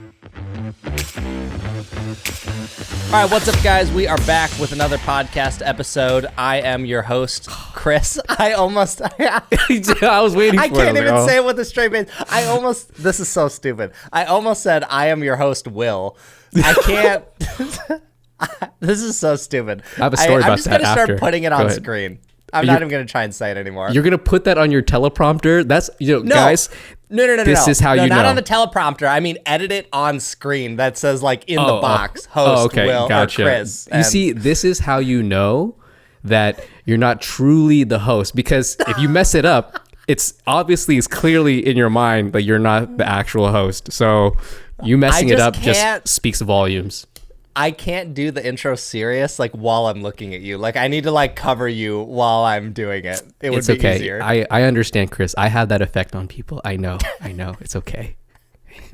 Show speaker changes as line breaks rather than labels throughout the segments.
All right, what's up, guys? We are back with another podcast episode. I am your host, Chris. I was waiting for it. I can't even say it with a straight face. This is so stupid. I almost said I am your host, Will. I can't. This is so stupid.
I have a story about that.
I'm just going to start putting it on screen. I'm not even going to try and say it anymore.
You're going to put that on your teleprompter? That's, guys.
No.
This is how you know.
Not on the teleprompter. I mean, edit it on screen. That says, like, in the box, host, Will,
gotcha.
or Chris.
You see, this is how you know that you're not truly the host. Because if you mess it up, it's clearly in your mind that you're not the actual host. So you messing it up just speaks volumes.
I can't do the intro serious while I'm looking at you. I need to cover you while I'm doing it. It would be easier.
I understand, Chris. I have that effect on people. I know. It's okay.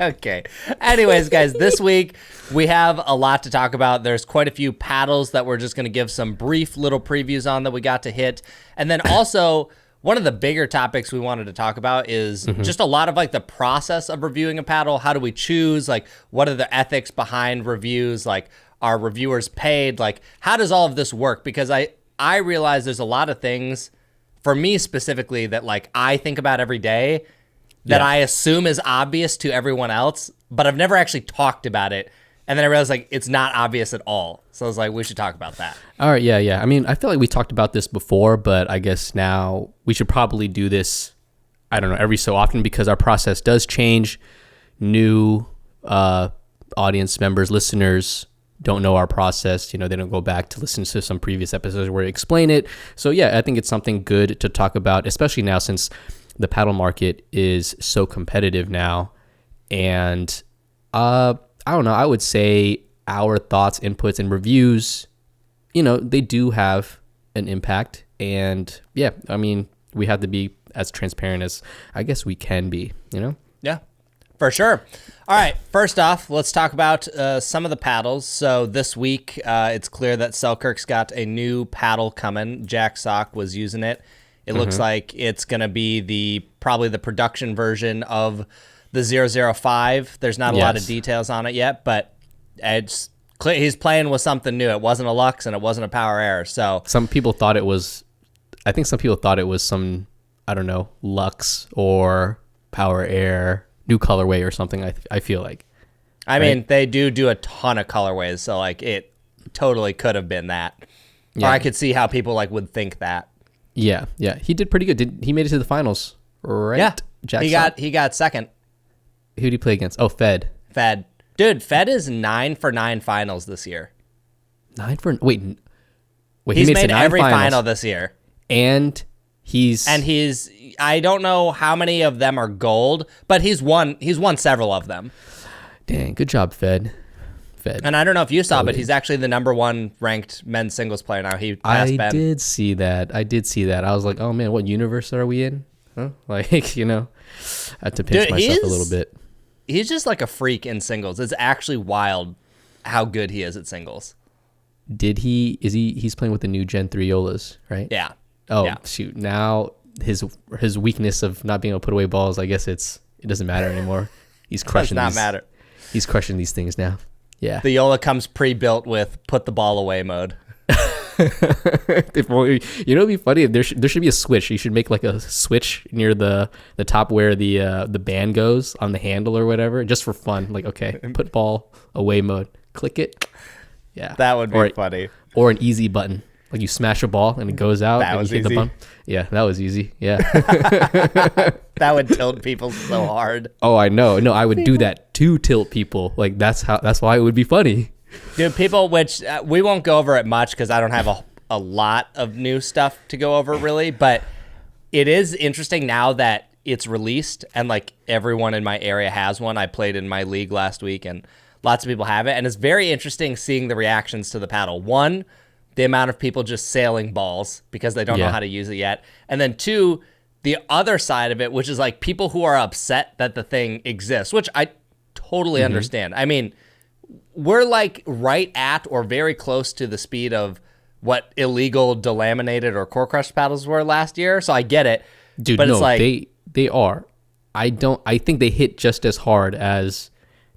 Okay. Anyways, guys, this week we have a lot to talk about. There's quite a few paddles that we're just going to give some brief little previews on that we got to hit. And then also one of the bigger topics we wanted to talk about is just a lot of the process of reviewing a paddle. How do we choose? What are the ethics behind reviews? Are reviewers paid? How does all of this work? Because I realize there's a lot of things for me specifically that I think about every day that I assume is obvious to everyone else, but I've never actually talked about it. And then I realized it's not obvious at all. So I was we should talk about that.
All right, yeah. I mean, I feel like we talked about this before, but I guess now we should probably do this, I don't know, every so often because our process does change. New audience members, listeners don't know our process. They don't go back to listen to some previous episodes where we explain it. So yeah, I think it's something good to talk about, especially now since the paddle market is so competitive now. And I don't know, I would say our thoughts, inputs, and reviews, they do have an impact. And yeah, I mean, we have to be as transparent as I guess we can be,
Yeah, for sure. All right, first off, let's talk about some of the paddles. So this week, it's clear that Selkirk's got a new paddle coming. Jack Sock was using it. It looks like it's going to be probably the production version of the 005. There's not a lot of details on it yet, but it's clear he's playing with something new. It wasn't a Lux and it wasn't a Power Air. So
some people thought it was some, I don't know, Lux or Power Air new colorway or something. I feel like.
I mean, they do a ton of colorways, so it totally could have been that. Yeah. Or I could see how people would think that.
Yeah. He did pretty good. He made it to the finals, right?
Yeah. Jack he got second.
Who did he play against? Oh, Fed.
Dude, Fed is 9 for 9 finals this year.
Wait,
he's made every final this year.
And he's
I don't know how many of them are gold, but he's won several of them.
Dang, good job, Fed.
And I don't know if you saw, but he's actually the number 1 ranked men's singles player now. He passed Ben.
I did see that. I was like, oh man, what universe are we in? Huh? I had to pinch myself a little bit.
He's just a freak in singles. It's actually wild how good he is at singles.
He's playing with the new Gen 3 Yolas, right?
Yeah.
Oh,
yeah.
Shoot. Now his weakness of not being able to put away balls, I guess it doesn't matter anymore. He's crushing
does not matter.
He's crushing these things now. Yeah.
The Yola comes pre-built with put the ball away mode.
It'd be funny if there should be a switch. You should make a switch near the top where the band goes on the handle or whatever, just for fun. Okay, put ball away mode. Click it. Yeah,
that would be funny.
Or an easy button, you smash a ball and it goes out.
That was easy.
Yeah, that was easy. Yeah.
That would tilt people so hard.
Oh, I know. No, I would do that to tilt people. That's why it would be funny.
Dude, people, which we won't go over it much because I don't have a lot of new stuff to go over really, but it is interesting now that it's released and everyone in my area has one. I played in my league last week and lots of people have it, and it's very interesting seeing the reactions to the paddle. One, the amount of people just sailing balls because they don't know how to use it yet, and then 2, the other side of it, which is people who are upset that the thing exists, which I totally understand. I mean, we're right at or very close to the speed of what illegal delaminated or core crushed paddles were last year. So I get it.
Dude, but no, it's they are. I think they hit just as hard as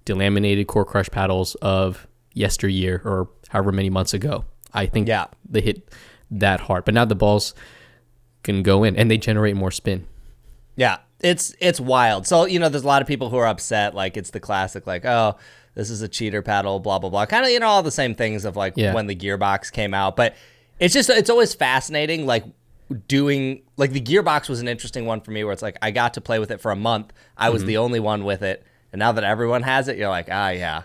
delaminated core crush paddles of yesteryear or however many months ago. I think they hit that hard. But now the balls can go in and they generate more spin.
Yeah, it's wild. So, there's a lot of people who are upset. Like, it's the classic, like, oh, this is a cheater paddle, blah, blah, blah. Kind of, all the same things of, like, when the Gearbox came out. But it's always fascinating, like, doing, like, the Gearbox was an interesting one for me where it's like, I got to play with it for a month. I was the only one with it. And now that everyone has it, you're like, yeah.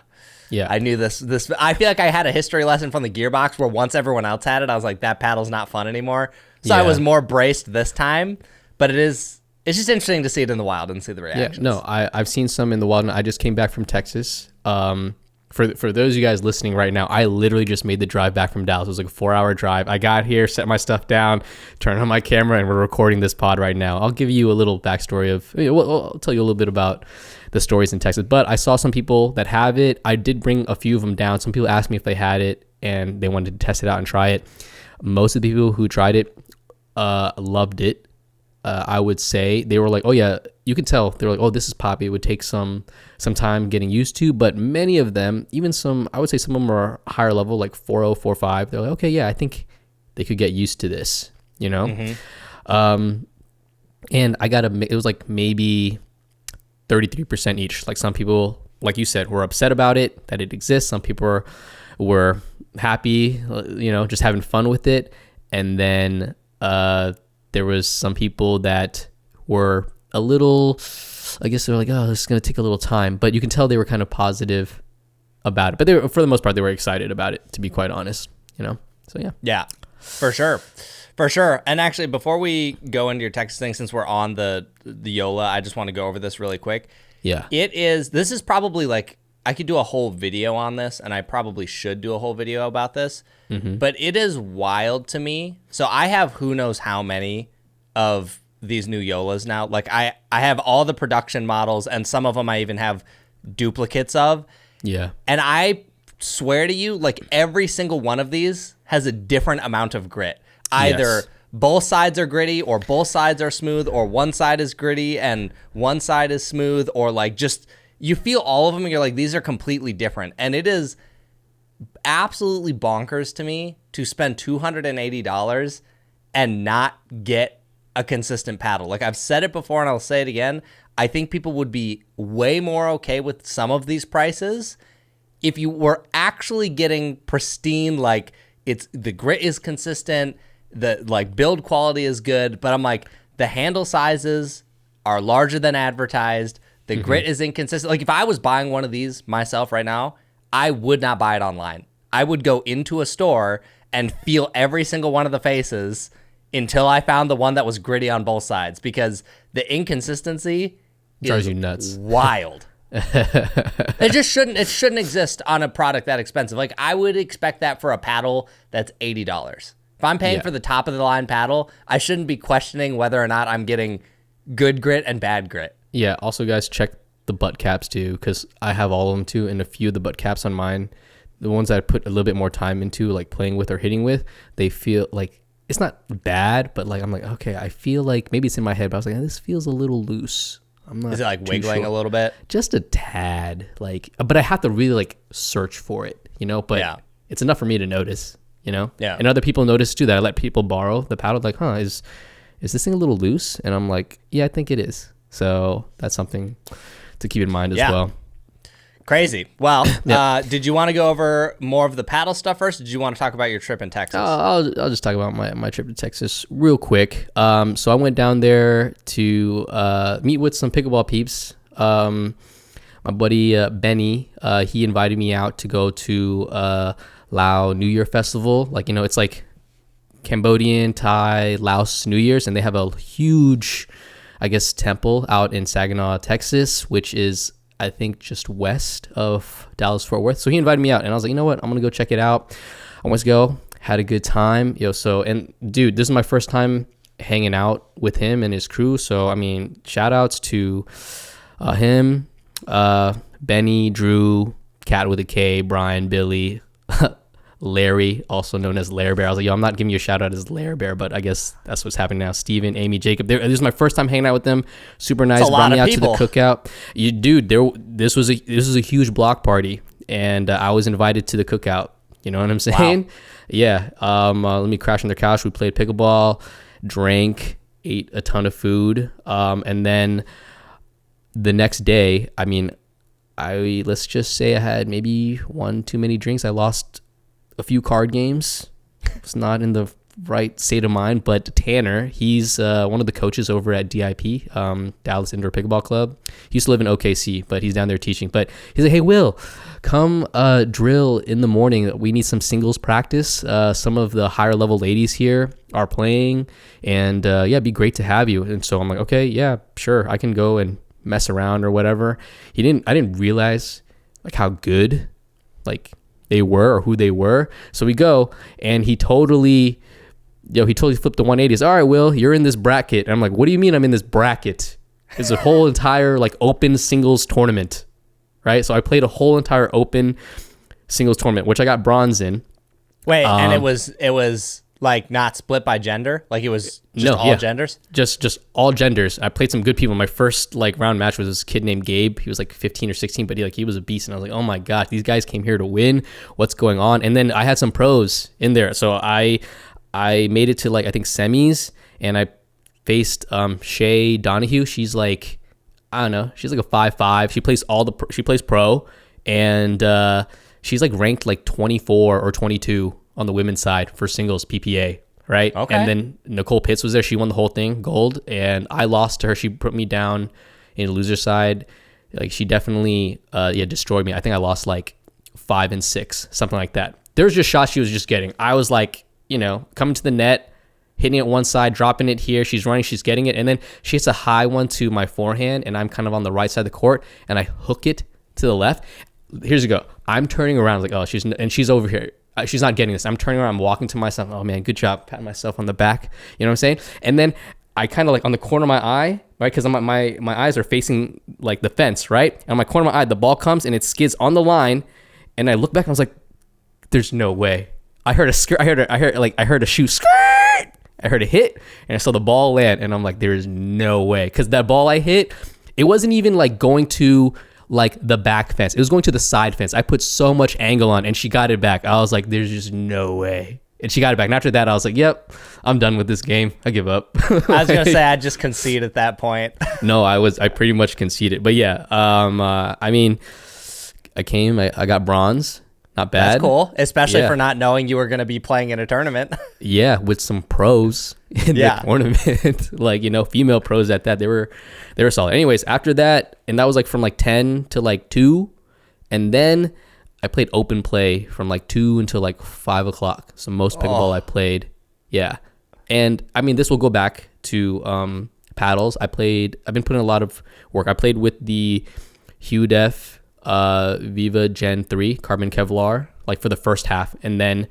Yeah,
I knew this. I feel like I had a history lesson from the Gearbox where once everyone else had it, I was like, that paddle's not fun anymore. So I was more braced this time. But it's just interesting to see it in the wild and see the reactions.
Yeah, no, I've seen some in the wild. And I just came back from Texas. For those of you guys listening right now, I literally just made the drive back from Dallas. It was like a 4-hour drive. I got here, set my stuff down, turned on my camera, and we're recording this pod right now. I'll give you a little backstory of, I'll tell you a little bit about the stories in Texas. But I saw some people that have it. I did bring a few of them down. Some people asked me if they had it and they wanted to test it out and try it. Most of the people who tried it loved it. I would say they were like, oh yeah, you can tell. They were like, oh, this is poppy. It would take some time getting used to, but many of them, even some, I would say some of them are higher level, like 4.0, 4.5. They're like, okay, yeah, I think they could get used to this, And it was like maybe 33% each. Like some people, like you said, were upset about it, that it exists. Some people were happy, just having fun with it. And then, there was some people that were a little, I guess they're like, oh, this is going to take a little time. But you can tell they were kind of positive about it. But they were, for the most part, they were excited about it, to be quite honest, So, yeah.
Yeah, for sure. For sure. And actually, before we go into your Texas thing, since we're on the Joola, I just want to go over this really quick.
Yeah.
This is probably like, I could do a whole video on this, and I probably should do a whole video about this, but it is wild to me. So I have who knows how many of these new Joolas now. Like I have all the production models, and some of them I even have duplicates of.
Yeah.
And I swear to you, like every single one of these has a different amount of grit. Either both sides are gritty, or both sides are smooth, or one side is gritty and one side is smooth, or like just... You feel all of them and you're like, these are completely different. And it is absolutely bonkers to me to spend $280 and not get a consistent paddle. Like I've said it before and I'll say it again. I think people would be way more okay with some of these prices if you were actually getting pristine, like the grit is consistent, the like build quality is good. But I'm like, the handle sizes are larger than advertised. The grit is inconsistent. Like if I was buying one of these myself right now, I would not buy it online. I would go into a store and feel every single one of the faces until I found the one that was gritty on both sides, because the inconsistency
drives you nuts.
Wild. It shouldn't exist on a product that expensive. Like I would expect that for a paddle that's $80. If I'm paying for the top of the line paddle, I shouldn't be questioning whether or not I'm getting good grit and bad grit.
Yeah. Also, guys, check the butt caps too, because I have all of them too, and a few of the butt caps on mine, the ones that I put a little bit more time into, like playing with or hitting with, they feel like it's not bad, but like I'm like, okay, I feel like maybe it's in my head, but I was like, this feels a little loose. I'm not.
Is it like wiggling a little bit?
Just a tad, like, but I have to really like search for it, But it's enough for me to notice, Yeah. And other people notice too that I let people borrow the paddle, like, is this thing a little loose? And I'm like, yeah, I think it is. So that's something to keep in mind as well.
Crazy. Well, did you want to go over more of the paddle stuff first? Or did you want to talk about your trip in Texas?
I'll just talk about my trip to Texas real quick. So I went down there to meet with some pickleball peeps. My buddy Benny, he invited me out to go to Lao New Year Festival. Like, it's like Cambodian, Thai, Laos New Year's, and they have a huge, I guess, temple out in Saginaw, Texas, which is, I think, just west of Dallas-Fort Worth. So he invited me out, and I was like, you know what? I'm going to go check it out. I went to go, had a good time. And dude, this is my first time hanging out with him and his crew. So, I mean, shout outs to him, Benny, Drew, Cat with a K, Brian, Billy, Larry, also known as Lair Bear. I was like, yo, I'm not giving you a shout out as Lair Bear, but I guess that's what's happening now. Steven, Amy, Jacob. This is my first time hanging out with them. Super nice. Brought me out to the cookout. This was a huge block party, and I was invited to the cookout. You know what I'm saying?
Wow.
Yeah. Let me crash on their couch. We played pickleball, drank, ate a ton of food, and then the next day, I mean, let's just say I had maybe one too many drinks. I lost a few card games. Was not in the right state of mind. But Tanner, he's one of the coaches over at DIP, Dallas Indoor Pickleball Club. He used to live in OKC, but he's down there teaching. But he's like, hey, Will, come drill in the morning. We need some singles practice. Some of the higher level ladies here are playing, and it'd be great to have you. And so I'm like, okay, yeah, sure, I can go and mess around or whatever. I didn't realize like how good like they were or who they were. So we go, and he totally flipped the 180. He's, all right, Will, you're in this bracket. And I'm like, what do you mean I'm in this bracket? It's a whole entire like open singles tournament, right? So I played a whole entire open singles tournament, which I got bronze in.
Wait, and it was like not split by gender? Like it was just all genders?
Just all genders. I played some good people. My first like round match was this kid named Gabe. He was like 15 or 16, but he was a beast. And I was like, oh my God, these guys came here to win. What's going on? And then I had some pros in there. So I made it to like, I think semis, and I faced Shay Donahue. She's like, I don't know. She's like a 5'5". She plays pro, and she's like ranked like 24 or 22 on the women's side for singles PPA, right?
Okay.
And then Nicole Pitts was there. She won the whole thing, gold, and I lost to her. She put me down in the loser side. Like she definitely, destroyed me. I think I lost like 5 and 6, something like that. There's just shots she was just getting. I was like, coming to the net, hitting it one side, dropping it here. She's running, she's getting it, and then she hits a high one to my forehand, and I'm kind of on the right side of the court, and I hook it to the left. Here's a go. I'm turning around like, oh, she's over here. She's not getting this. I'm turning around. I'm walking to myself. Oh, man, good job. Patting myself on the back. You know what I'm saying? And then I kind of like on the corner of my eye, right? Because my eyes are facing like the fence, right? And on my corner of my eye, the ball comes and it skids on the line. And I look back and I was like, there's no way. I heard a skirt. I heard a shoe skirt. I heard a hit and I saw the ball land. And I'm like, there is no way. Because that ball I hit, it wasn't even like going to like the back fence. It was going to the side fence. I put so much angle on and she got it back. I was like, there's just no way. And she got it back. And after that, I was like, yep, I'm done with this game. I give up.
I was going to say, I just concede at that point.
No, I pretty much conceded. But yeah, I mean, I got bronze. Not bad.
That's cool, especially for not knowing you were going to be playing in a tournament.
Yeah, with some pros in the tournament, like female pros at that. They were solid. Anyways, after that, and that was like from like 10 to like 2, and then I played open play from like 2 until like 5 o'clock. So most pickleball I played, yeah. And I mean, this will go back to paddles. I've been putting a lot of work. I played with the Hugh Def Viva Gen 3 carbon Kevlar like for the first half, and then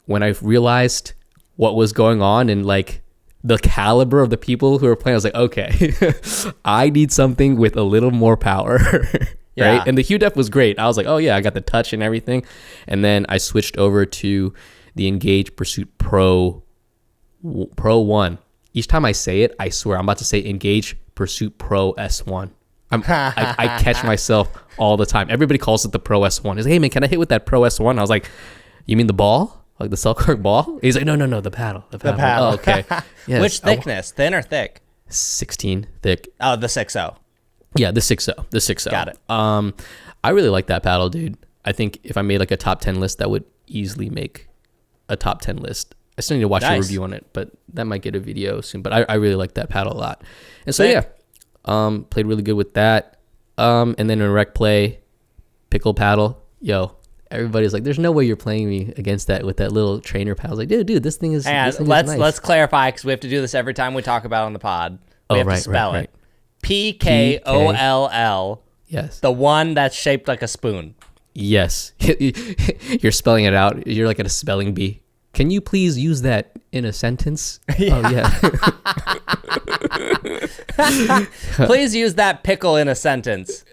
when I realized what was going on and like the caliber of the people who were playing, I was like, okay, I need something with a little more power. Right? And the Hugh Def was great. I was like, oh yeah, I got the touch and everything. And then I switched over to the Engage Pursuit Pro 1. Each time I say it, I swear I'm about to say Engage Pursuit Pro S1. I catch myself all the time. Everybody calls it the Pro S1. He's like, hey man, can I hit with that Pro S1? I was like, you mean the ball? Like the Selkirk ball? He's like, no, the paddle. The paddle. Oh, okay. Yes.
Which thickness? Thin or thick?
16 thick.
Oh, the 6.0.
Yeah, the 6.0. The 6.0.
Got it.
I really like that paddle, dude. I think if I made like a top 10 list, that would easily make a top 10 list. I still need to watch a review on it, but that might get a video soon. But I really like that paddle a lot. And so, played really good with that. And then in rec play, pickle paddle, everybody's like, there's no way you're playing me against that with that little trainer paddle. I was like, dude, this thing is nice.
Let's clarify, because we have to do this every time we talk about it on the pod. We have to spell it. PKOLL.
Yes.
The one that's shaped like a spoon.
Yes. You're spelling it out. You're like at a spelling bee. Can you please use that in a sentence? Yeah. Oh, yeah.
Please use that pickle in a sentence.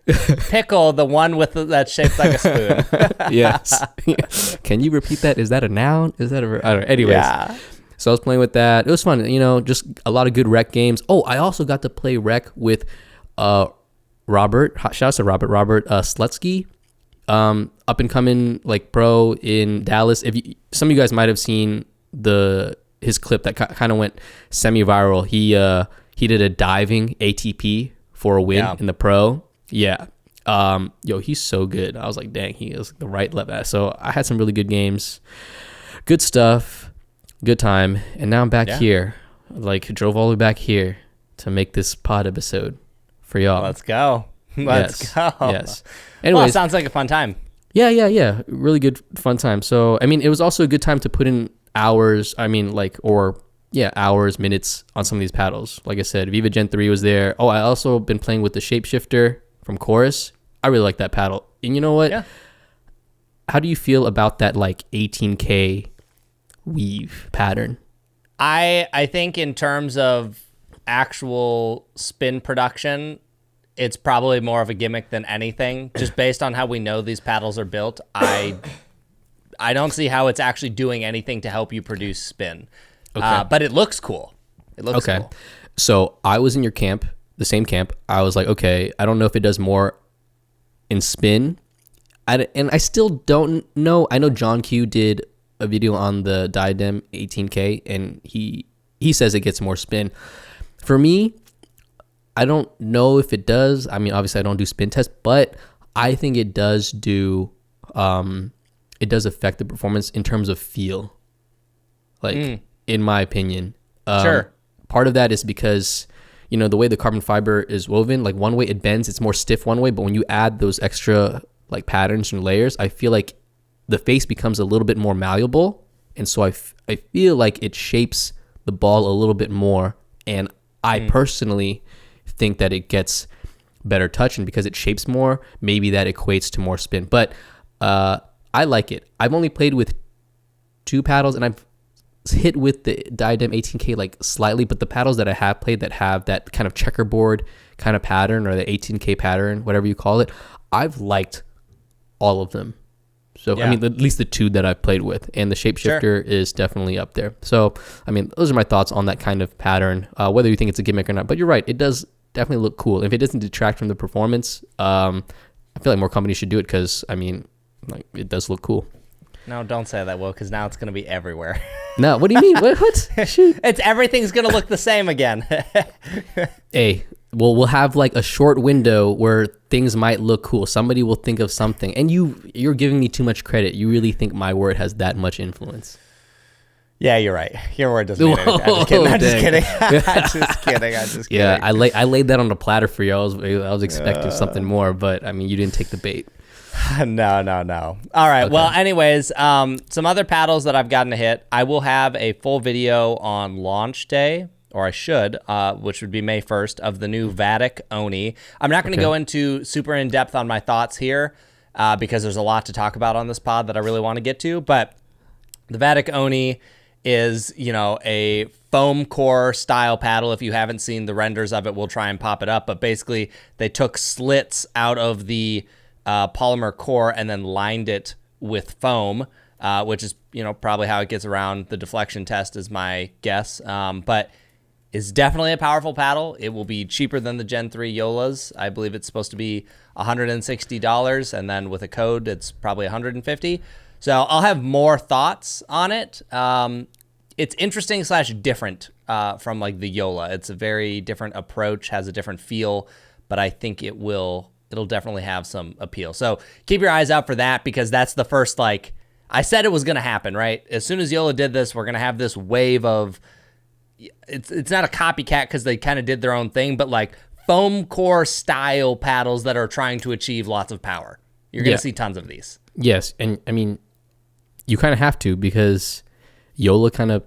Pickle, the one with that's shaped like a spoon.
Yes. Can you repeat that? Is that a noun? Is that a? I don't know. Anyways.
Yeah.
So I was playing with that. It was fun. Just a lot of good rec games. Oh, I also got to play rec with Robert. Shout out to Robert Slutsky. Up and coming like pro in Dallas. Some of you guys might have seen his clip that kind of went semi-viral. He did a diving ATP for a win in the pro. Yeah. He's so good. I was like, dang, he is the right level. So I had some really good games, good stuff, good time, and now I'm back here. Like drove all the way back here to make this pod episode for y'all.
Let's go. Let's go.
Yes. Anyways,
well, sounds like a fun time.
Yeah. Really good, fun time. So, it was also a good time to put in hours. Hours, minutes on some of these paddles. Like I said, Viva Gen 3 was there. Oh, I also been playing with the Shapeshifter from Chorus. I really like that paddle. And you know what?
Yeah.
How do you feel about that like 18K weave pattern?
I think in terms of actual spin production, it's probably more of a gimmick than anything. Just based on how we know these paddles are built, I don't see how it's actually doing anything to help you produce spin. Okay. But it looks cool. It looks cool.
So I was in your camp, the same camp. I was like, okay, I don't know if it does more in spin. And I still don't know. I know John Q did a video on the Diadem 18K, and he says it gets more spin. For me, I don't know if it does. Obviously I don't do spin tests, but I think it does it does affect the performance in terms of feel. In my opinion.
Sure.
Part of that is because, the way the carbon fiber is woven, like one way it bends, it's more stiff one way, but when you add those extra like patterns and layers, I feel like the face becomes a little bit more malleable. And so I feel like it shapes the ball a little bit more. And I personally think that it gets better touch, and because it shapes more, maybe that equates to more spin. But I like it. I've only played with 2 paddles, and I've hit with the Diadem 18K like slightly, but the paddles that I have played that have that kind of checkerboard kind of pattern, or the 18K pattern, whatever you call it, I've liked all of them. So, at least the 2 that I've played with, and the Shapeshifter is definitely up there. So, those are my thoughts on that kind of pattern, whether you think it's a gimmick or not. But you're right, it does definitely look cool. If it doesn't detract from the performance, I feel like more companies should do it because, it does look cool.
No, don't say that, Will, because now it's going to be everywhere.
No, what do you mean? What? Shoot.
Everything's going to look the same again.
Hey, we'll have like a short window where things might look cool. Somebody will think of something, and you're giving me too much credit. You really think my word has that much influence?
Yeah, you're right. Your word doesn't mean anything. I'm just kidding. I'm just kidding.
Yeah, I laid that on the platter for you. I was expecting something more, but you didn't take the bait.
No. All right. Okay. Well, anyways, some other paddles that I've gotten to hit. I will have a full video on launch day, or I should, which would be May 1st, of the new Vatic Oni. I'm not going to go into super in depth on my thoughts here because there's a lot to talk about on this pod that I really want to get to. But the Vatic Oni is, a foam core style paddle. If you haven't seen the renders of it, we'll try and pop it up. But basically, they took slits out of the polymer core and then lined it with foam, which is probably how it gets around the deflection test is my guess, but it's definitely a powerful paddle. It will be cheaper than the Gen 3 Joolas. I believe it's supposed to be $160, and then with a code it's probably $150. So I'll have more thoughts on it. It's interesting / different from like the Joola. It's a very different approach, has a different feel, but I think it'll definitely have some appeal. So keep your eyes out for that, because that's the first, I said it was going to happen, right? As soon as Joola did this, we're going to have this wave of, it's not a copycat because they kind of did their own thing, but like foam core style paddles that are trying to achieve lots of power. You're going to see tons of these.
Yes. And you kind of have to, because Joola kind of,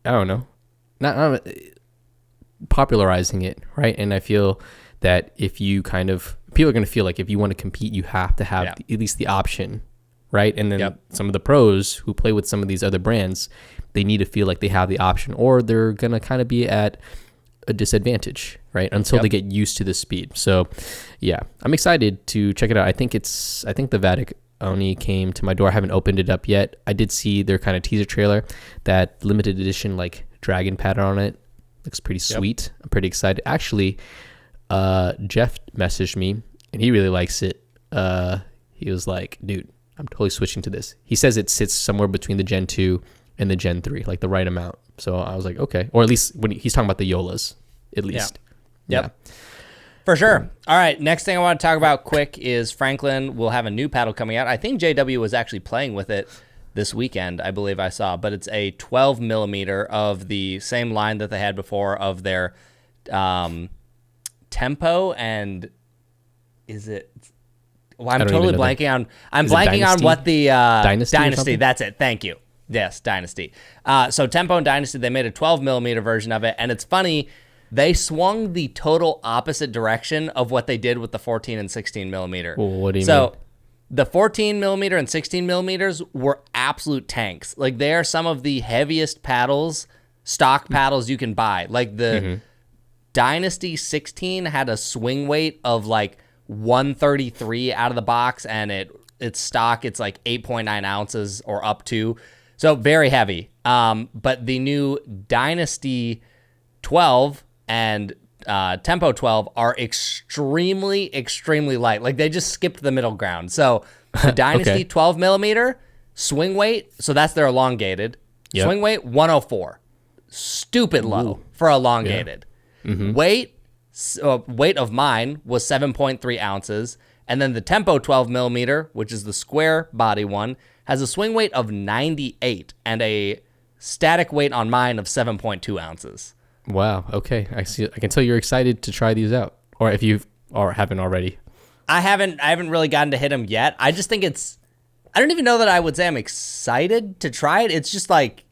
I don't know, not popularizing it, right? And I feel that if you people are going to feel like if you want to compete, you have to have at least the option, right? And then some of the pros who play with some of these other brands, they need to feel like they have the option, or they're going to kind of be at a disadvantage, right? Until
Yep.
they get used to the speed. So, yeah, I'm excited to check it out. I think the Vatic Oni came to my door. I haven't opened it up yet. I did see their kind of teaser trailer, that limited edition like dragon pattern on it. Looks pretty sweet. I'm pretty excited. Actually, Jeff messaged me and he really likes it. He was like, dude, I'm totally switching to this. He says it sits somewhere between the Gen 2 and the Gen 3, like the right amount. So I was like, okay. Or at least when he's talking about the Joolas, at least.
Yep. For sure. All right. Next thing I want to talk about quick is Franklin will have a new paddle coming out. I think JW was actually playing with it this weekend, I believe I saw, but it's a 12 millimeter of the same line that they had before of their Tempo, and is it? Well, I'm totally blanking on. I'm blanking on what the Dynasty. That's it. Thank you. Yes, Dynasty. So Tempo and Dynasty, they made a 12 millimeter version of it, and it's funny. They swung the total opposite direction of what they did with the 14 and 16 millimeter.
Well, what do you mean?
So the 14 millimeter and 16 millimeters were absolute tanks. Like, they are some of the heaviest paddles, stock paddles you can buy. Like the Dynasty 16 had a swing weight of like 133 out of the box, and it's stock. It's like 8.9 ounces or up to. So very heavy. But the new Dynasty 12 and Tempo 12 are extremely, extremely light. Like, they just skipped the middle ground. So the Dynasty 12 millimeter swing weight, so that's their elongated. Yep. Swing weight, 104. Stupid low for elongated. Yeah. Weight of mine was 7.3 ounces. And then the Tempo 12 millimeter, which is the square body one, has a swing weight of 98 and a static weight on mine of 7.2 ounces.
Wow. Okay. I see. I can tell you're excited to try these out, or if you haven't already.
I haven't really gotten to hit them yet. I just think I don't even know that I would say I'm excited to try it. It's just like,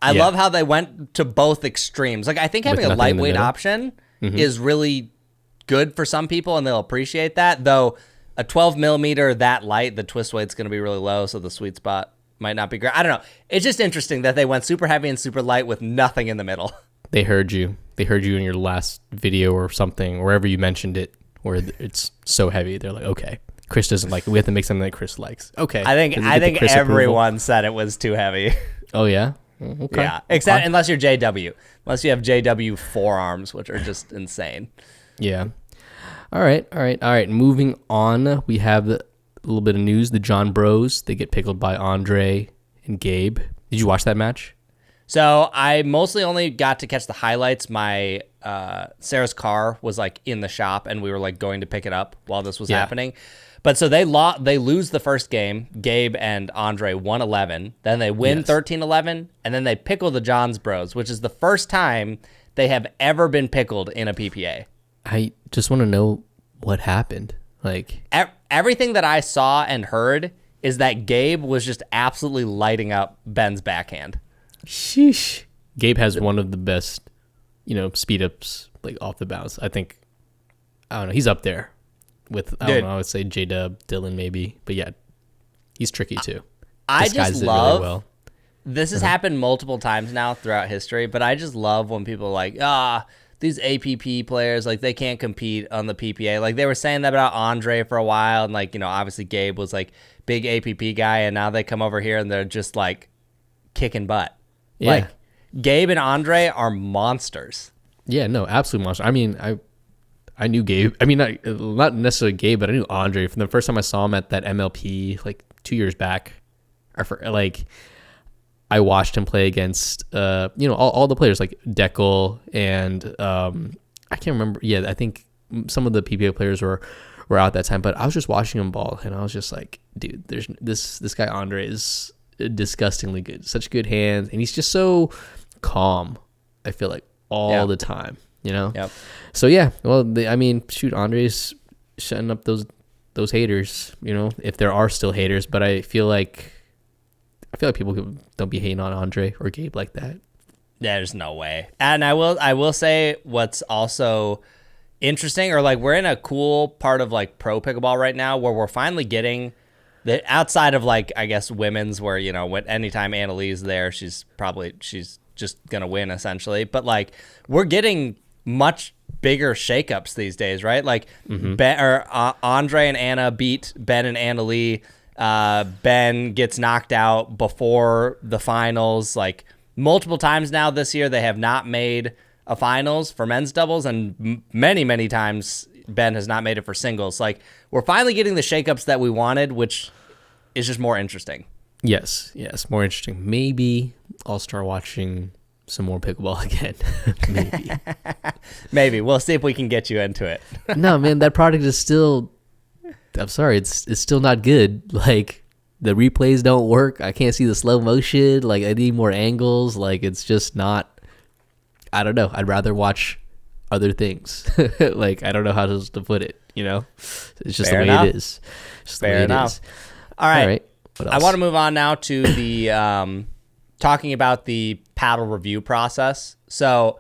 I love how they went to both extremes. Like, I think having a lightweight option is really good for some people, and they'll appreciate that. Though a 12 millimeter that light, the twist weight's going to be really low, so the sweet spot might not be great. I don't know. It's just interesting that they went super heavy and super light with nothing in the middle.
They heard you. They heard you in your last video or something, wherever you mentioned it, where it's so heavy. They're like, okay, Chris doesn't like it. We have to make something that Chris likes. Okay.
I think everyone said it was too heavy.
Oh, yeah? Okay.
Yeah, except unless you're JW. Unless you have JW forearms, which are just insane.
Yeah. All right. Moving on, we have a little bit of news. The John Bros, they get pickled by Andre and Gabe. Did you watch that match?
So I mostly only got to catch the highlights. My Sarah's car was like in the shop, and we were like going to pick it up while this was happening. But so they lose the first game. Gabe and Andre won 11. Then they win 13-11, and then they pickle the Johns Bros, which is the first time they have ever been pickled in a PPA.
I just want to know what happened. Like,
everything that I saw and heard is that Gabe was just absolutely lighting up Ben's backhand.
Sheesh. Gabe has one of the best, speed ups like off the bounce. I think, I don't know, he's up there with, I don't know, I would say J-Dub, Dylan maybe. But yeah, he's tricky too.
I just love, really well. This has happened multiple times now throughout history, but I just love when people are like, these APP players, like, they can't compete on the PPA. Like, they were saying that about Andre for a while, and like, obviously Gabe was like big APP guy, and now they come over here and they're just like kicking butt. Yeah. Like, Gabe and Andre are monsters.
Yeah, no, absolute monster. I mean, I knew Gabe. I mean, not necessarily Gabe, but I knew Andre from the first time I saw him at that MLP like 2 years back. I watched him play against all the players like Deckel and I can't remember. Yeah, I think some of the PPA players were out that time, but I was just watching him ball, and I was just like, dude, there's this guy Andre is disgustingly good, such good hands, and he's just so calm, I feel like, all the time, Yep. So yeah, well, Andre's shutting up those haters, if there are still haters, but I feel like people don't be hating on Andre or Gabe like that.
There's no way. And I will say what's also interesting, or like, we're in a cool part of like pro pickleball right now where we're finally getting outside of like, I guess, women's, where, anytime Annalise there, she's just going to win essentially. But like, we're getting much bigger shakeups these days, right? Like Andre and Anna beat Ben and Anna Lee. Ben gets knocked out before the finals. Like multiple times now this year, they have not made a finals for men's doubles, and many times Ben has not made it for singles. Like we're finally getting the shakeups that we wanted, which is just more interesting.
Yes, more interesting. Maybe I'll start watching some more pickleball again. Maybe.
Maybe. We'll see if we can get you into it.
No, man, that product is still, I'm sorry, it's still not good. Like, the replays don't work. I can't see the slow motion. Like, I need more angles. Like, it's just not, I don't know. I'd rather watch other things. Like, I don't know how to put it, you know? It's just
Fair
the way
enough.
it is. Just the
Fair
way
enough.
it is.
All right.
What
I
else?
want to move on now to the talking about the paddle review process. So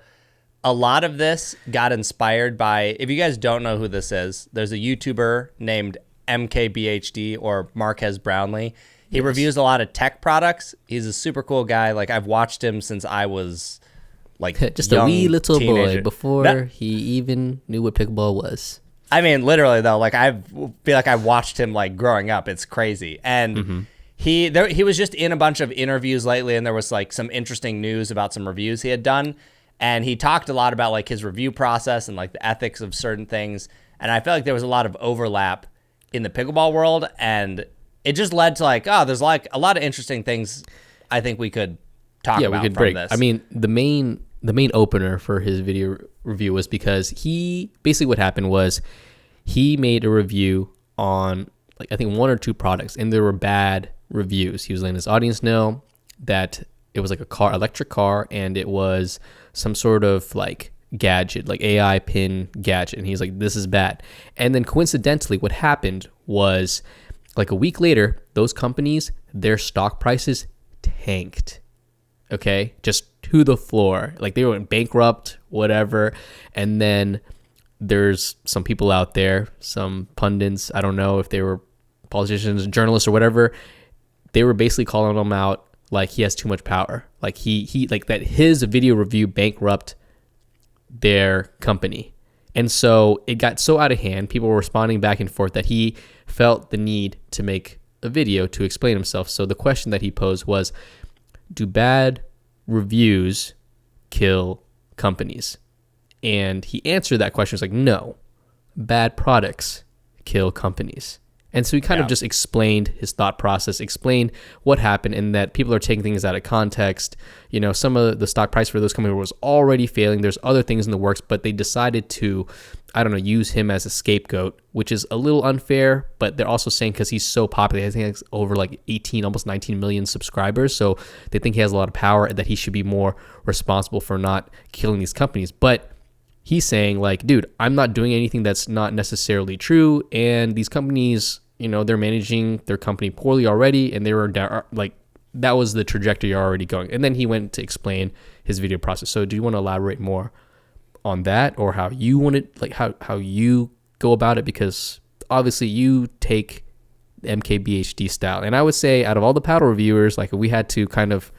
a lot of this got inspired by, if you guys don't know who this is, there's a YouTuber named MKBHD or Marquez Brownlee. He reviews a lot of tech products. He's a super cool guy. Like I've watched him since I was like
just a wee little
teenager.
boy before he even knew what pickleball was.
I mean, literally though, like I feel like I watched him like growing up. It's crazy. And he was just in a bunch of interviews lately, and there was like some interesting news about some reviews he had done. And he talked a lot about like his review process and like the ethics of certain things. And I felt like there was a lot of overlap in the pickleball world, and it just led to like, oh, there's like a lot of interesting things I think we could talk about
we could
from
break.
this.
I mean, the main opener for his video review was because he basically, what happened was he made a review on like I think one or two products, and there were bad reviews. He was letting his audience know that it was like electric car, and it was some sort of like gadget, like AI pin gadget, and he's like, this is bad. And then coincidentally, what happened was like a week later, those companies, their stock prices tanked. Okay, just to the floor. Like they went bankrupt, whatever. And then there's some people out there, some pundits, I don't know if they were politicians, journalists, or whatever. They were basically calling him out like he has too much power. Like he like that his video review bankrupt their company. And so it got so out of hand, people were responding back and forth, that he felt the need to make a video to explain himself. So the question that he posed was, do bad reviews kill companies? And he answered that question. He was like, no, bad products kill companies. And so he kind of just explained his thought process, explained what happened, and that people are taking things out of context. You know, some of the stock price for those companies was already failing. There's other things in the works, but they decided to, I don't know, use him as a scapegoat, which is a little unfair, but they're also saying because he's so popular, I think it's over like 18, almost 19 million subscribers. So they think he has a lot of power and that he should be more responsible for not killing these companies. But he's saying like, dude, I'm not doing anything that's not necessarily true. And these companies, you know, they're managing their company poorly already, and they were like, that was the trajectory already going. And then he went to explain his video process. So do you want to elaborate more on that, or how you want it, like how you go about it? Because obviously you take the MKBHD style. And I would say out of all the paddle reviewers, like we had to kind of,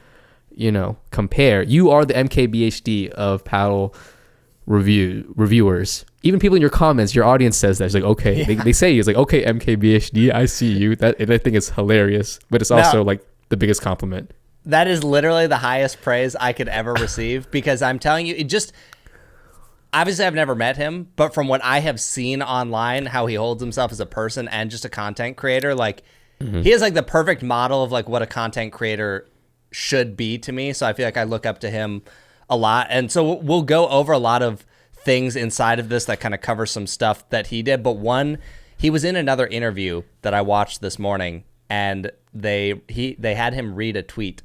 you know, compare. You are the MKBHD of paddle reviewers. Even people in your comments, your audience says that. It's like, okay, they say, it's like, okay, MKBHD, I see you. That, and I think it's hilarious, but it's also like the biggest compliment.
That is literally the highest praise I could ever receive, because I'm telling you, it just, obviously I've never met him, but from what I have seen online, how he holds himself as a person and just a content creator, like he is like the perfect model of like what a content creator should be to me. So I feel like I look up to him a lot. And so we'll go over a lot of things inside of this that kind of cover some stuff that he did. But one, he was in another interview that I watched this morning, and they had him read a tweet,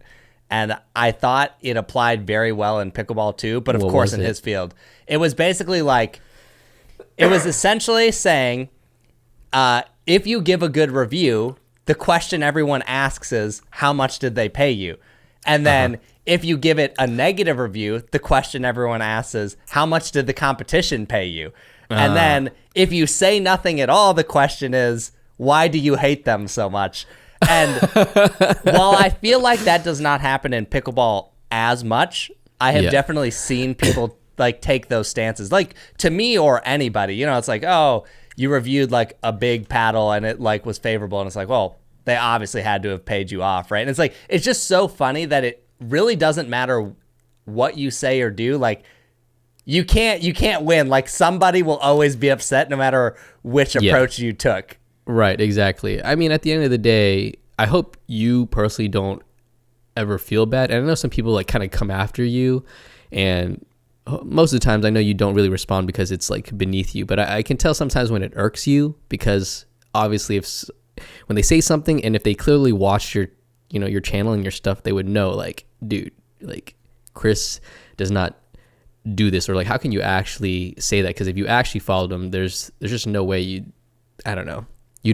and I thought it applied very well in pickleball too, but of course in his field. It was basically like, it was essentially saying, if you give a good review, the question everyone asks is, how much did they pay you? And then if you give it a negative review, the question everyone asks is, how much did the competition pay you? And then if you say nothing at all, the question is, why do you hate them so much? And while I feel like that does not happen in pickleball as much, I have definitely seen people like take those stances. Like to me or anybody, you know, it's like, oh, you reviewed like a big paddle and it like was favorable, and it's like, well, they obviously had to have paid you off, right? And it's like, it's just so funny that it really doesn't matter what you say or do. Like you can't win. Like somebody will always be upset no matter which approach you took.
Right, exactly. I mean, at the end of the day, I hope you personally don't ever feel bad. And I know some people like kind of come after you, and most of the times I know you don't really respond because it's like beneath you, but I can tell sometimes when it irks you, because obviously when they say something and if they clearly watched your, you know, your channel and your stuff, they would know like, dude, like Chris does not do this, or like, how can you actually say that? Because if you actually followed them, there's just no way you'd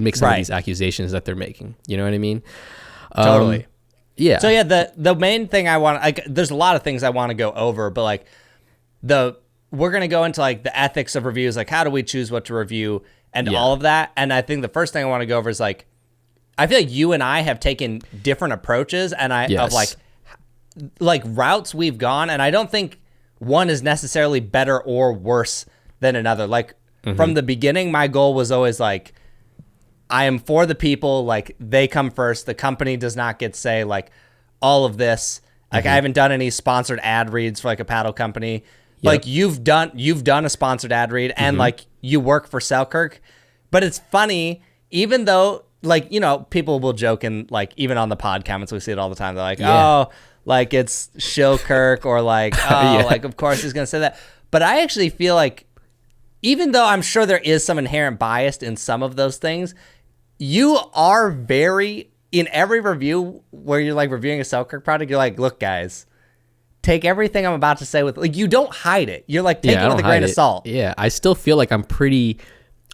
make some of these accusations that they're making. You know what I mean?
Totally.
Yeah.
So yeah, the main thing I want, like, there's a lot of things I want to go over, but like we're going to go into like the ethics of reviews, like how do we choose what to review and all of that. And I think the first thing I want to go over is like, I feel like you and I have taken different approaches and of like routes we've gone. And I don't think one is necessarily better or worse than another. Like from the beginning, my goal was always like, I am for the people, like they come first. The company does not get say, like all of this. Like I haven't done any sponsored ad reads for like a paddle company. Like you've done a sponsored ad read and like you work for Selkirk. But it's funny, even though like, you know, people will joke, and like even on the pod comments, we see it all the time. They're like, oh, like it's Shilkirk, or like, oh, like of course he's gonna say that. But I actually feel like, even though I'm sure there is some inherent bias in some of those things, you are very, in every review where you're like reviewing a Selkirk product, you're like, look guys, take everything I'm about to say with, like, you don't hide it. You're like, take it with a grain of salt.
Yeah, I still feel like I'm pretty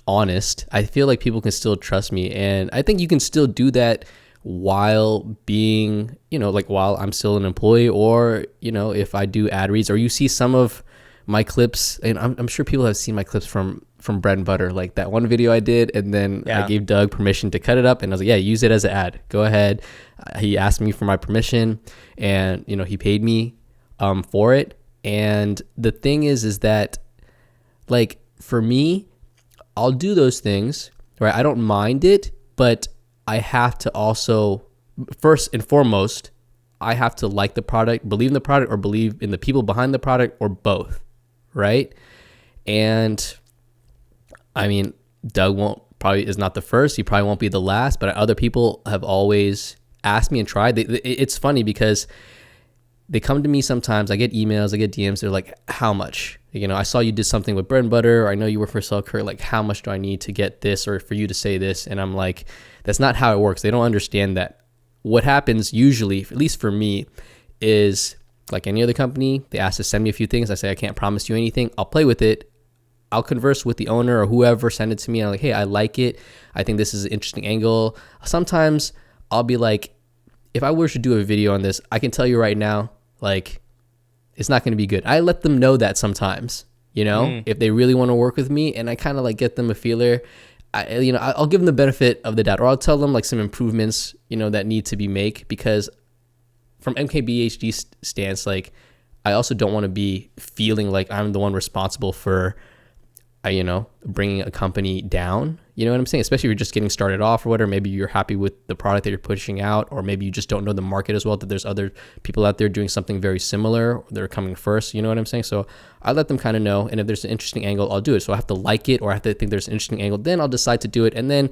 honest. I feel like people can still trust me, and I think you can still do that while being, you know, like while I'm still an employee, or, you know, if I do ad reads, or you see some of my clips, and I'm sure people have seen my clips from Bread and Butter, like that one video I did, and then I gave Doug permission to cut it up, and I was like, yeah, use it as an ad, go ahead. He asked me for my permission, and, you know, he paid me for it. And the thing is that, like, for me, I'll do those things, right? I don't mind it, but I have to also, first and foremost, I have to like the product, believe in the product, or believe in the people behind the product, or both, right? And I mean, Doug is not the first, he probably won't be the last, but other people have always asked me and tried. It's funny because they come to me sometimes, I get emails, I get DMs, they're like, how much? You know, I saw you did something with Bread and Butter, or I know you work for Selkirk, like how much do I need to get this, or for you to say this? And I'm like, that's not how it works. They don't understand that. What happens usually, at least for me, is like any other company, they ask to send me a few things. I say, I can't promise you anything. I'll play with it. I'll converse with the owner or whoever, send it to me. I'm like, hey, I like it. I think this is an interesting angle. Sometimes I'll be like, if I were to do a video on this, I can tell you right now, like, it's not going to be good. I let them know that sometimes, you know, if they really want to work with me, and I kind of like get them a feeler. I'll give them the benefit of the doubt, or I'll tell them like some improvements, you know, that need to be made, because from MKBHD stance, like, I also don't want to be feeling like I'm the one responsible for, bringing a company down. You know what I'm saying? Especially if you're just getting started off or whatever. Maybe you're happy with the product that you're pushing out, or maybe you just don't know the market as well, that there's other people out there doing something very similar. They're coming first. You know what I'm saying? So I let them kind of know. And if there's an interesting angle, I'll do it. So I have to like it, or I have to think there's an interesting angle. Then I'll decide to do it. And then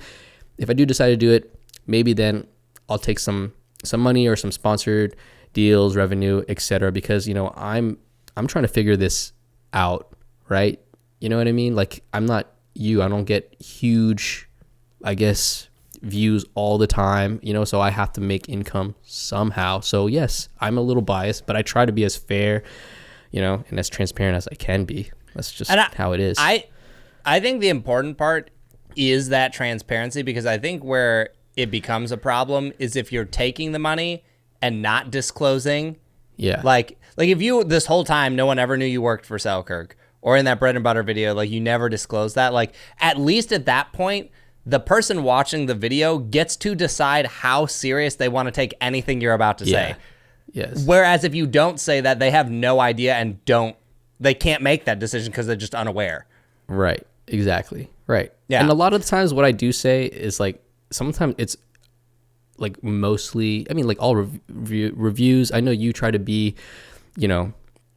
if I do decide to do it, maybe then I'll take some money or some sponsored deals, revenue, etc. Because, you know, I'm trying to figure this out, right? You know what I mean? Like, I'm not you. I don't get huge, I guess, views all the time, you know, so I have to make income somehow. So yes, I'm a little biased, but I try to be as fair, you know, and as transparent as I can be. That's just how it is.
I think the important part is that transparency, because I think where it becomes a problem is if you're taking the money and not disclosing.
Yeah.
Like if you, this whole time, no one ever knew you worked for Selkirk, or in that Bread and Butter video, like, you never disclosed that. Like, at least at that point, the person watching the video gets to decide how serious they want to take anything you're about to say.
Yes.
Whereas if you don't say that, they have no idea and don't they can't make that decision because they're just unaware.
Right. Exactly. Right.
Yeah.
And a lot of the times what I do say is like, sometimes it's like mostly, I mean, like all reviews, I know you try to be, you know,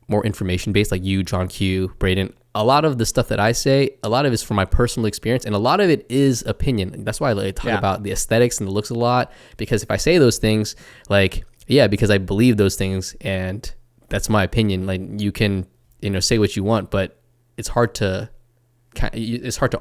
more information based, like you, John Q, Braden. A lot of the stuff that I say, a lot of it's from my personal experience, and a lot of it is opinion. That's why I like talk about the aesthetics and the looks a lot, because if I say those things, like, yeah, because I believe those things and that's my opinion. Like, you can, you know, say what you want, but it's hard to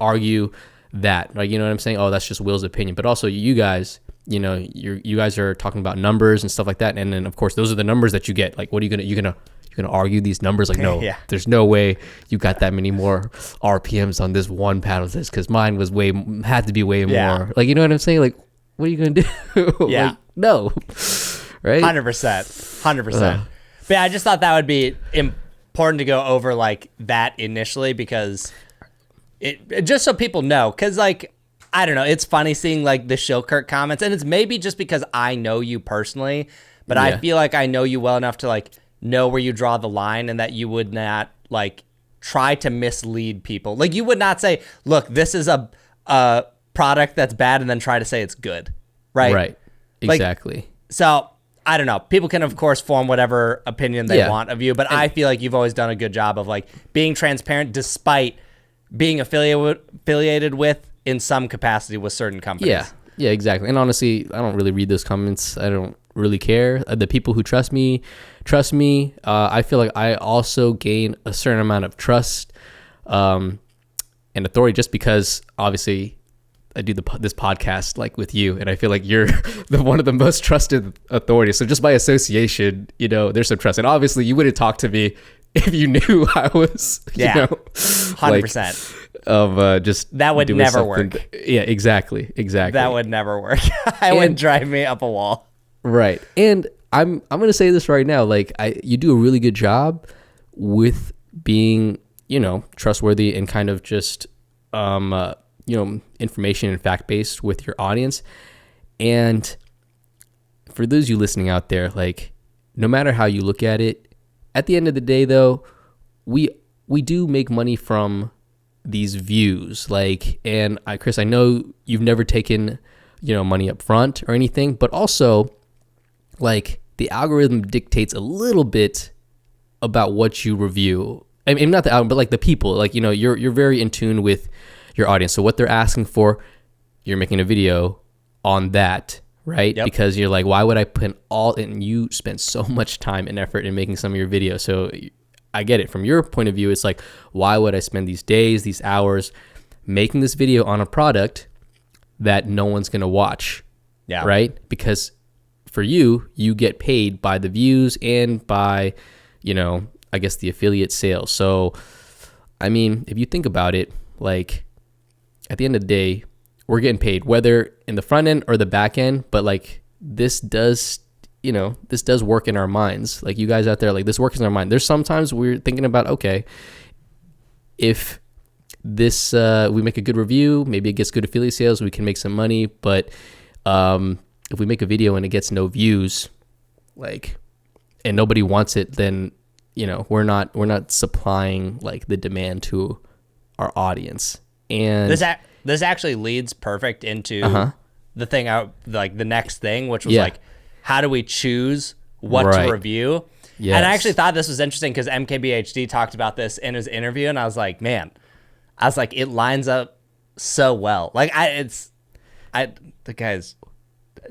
argue that, like, you know what I'm saying? Oh, that's just Will's opinion. But also you guys, you know, you guys are talking about numbers and stuff like that, and then of course those are the numbers that you get. Like, what are you're gonna argue these numbers? Like, no, there's no way you got that many more RPMs on this one paddle test, because mine was had to be way more. Like, you know what I'm saying? Like, what are you gonna do?
Yeah.
Like, no. Right?
100%. But yeah, I just thought that would be important to go over like that initially, because it just so people know, because like, I don't know, it's funny seeing like the Shilkirk comments, and it's maybe just because I know you personally, but I feel like I know you well enough to like know where you draw the line, and that you would not like try to mislead people. Like, you would not say, look, this is a product that's bad, and then try to say it's good. Right.
Exactly.
Like, so I don't know. People can of course form whatever opinion they want of you, but I feel like you've always done a good job of like being transparent, despite being affiliated with in some capacity with certain companies.
Yeah, exactly. And honestly, I don't really read those comments. I don't really care. The people who trust me. I feel like I also gain a certain amount of trust and authority, just because obviously I do this podcast like with you, and I feel like you're one of the most trusted authorities. So just by association, you know, there's some trust. And obviously you wouldn't talk to me if you knew I was, you know,
100%.
Of just
that would never work.
Yeah, exactly.
That would never work. It would drive me up a wall.
Right. And I'm gonna say this right now. Like, you do a really good job with being, you know, trustworthy and kind of just you know, information and fact based with your audience. And for those of you listening out there, like, no matter how you look at it, at the end of the day though, we do make money from these views. Like, and Chris, I know you've never taken, you know, money up front or anything, but also like the algorithm dictates a little bit about what you review. I mean, not the algorithm, but like the people, like, you know, you're very in tune with your audience. So what they're asking for, you're making a video on that, right? Yep. Because you're like, why would I put all in? You spend so much time and effort in making some of your videos. So I get it. From your point of view, it's like, why would I spend these days, these hours making this video on a product that no one's going to watch?
Yeah.
Right? Because for you get paid by the views and by, you know, I guess the affiliate sales. So, I mean, if you think about it, like, at the end of the day, we're getting paid, whether in the front end or the back end, but like, this does work in our minds. Like, you guys out there, like, this works in our mind. There's sometimes we're thinking about, okay, if this, we make a good review, maybe it gets good affiliate sales, we can make some money. But if we make a video and it gets no views, like, and nobody wants it, then, you know, we're not supplying like the demand to our audience. And
this actually leads perfect into the thing like the next thing, which was like, how do we choose what to review? Yes. And I actually thought this was interesting because MKBHD talked about this in his interview, and I was like, it lines up so well. Like, the guy's,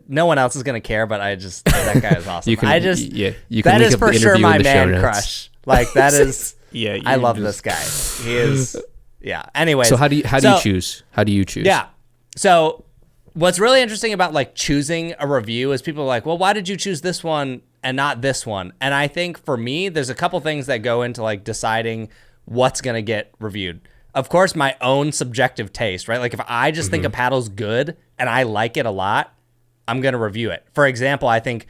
no one else is gonna care, but that guy is awesome. That is for sure my man crush. Like, that is, I love this guy. He is. Yeah. Anyways.
So how do you choose? How do you choose?
Yeah. So what's really interesting about like choosing a review is people are like, well, why did you choose this one and not this one? And I think for me, there's a couple things that go into like deciding what's going to get reviewed. Of course, my own subjective taste, right? Like, if I just think a paddle's good and I like it a lot, I'm going to review it. For example, I think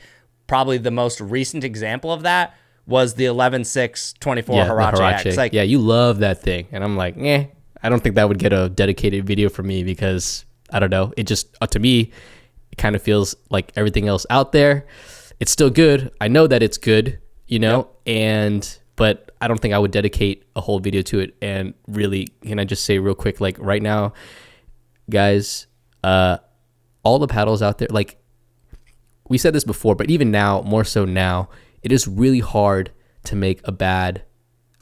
probably the most recent example of that was the 11.6 24 Huarache X. Like,
yeah, you love that thing. And I'm like, I don't think that would get a dedicated video for me, because I don't know. It just, to me, it kind of feels like everything else out there. It's still good. I know that it's good, you know, but I don't think I would dedicate a whole video to it. And really, can I just say real quick, like right now, guys, all the paddles out there, like we said this before, but even now, more so now, it is really hard to make a bad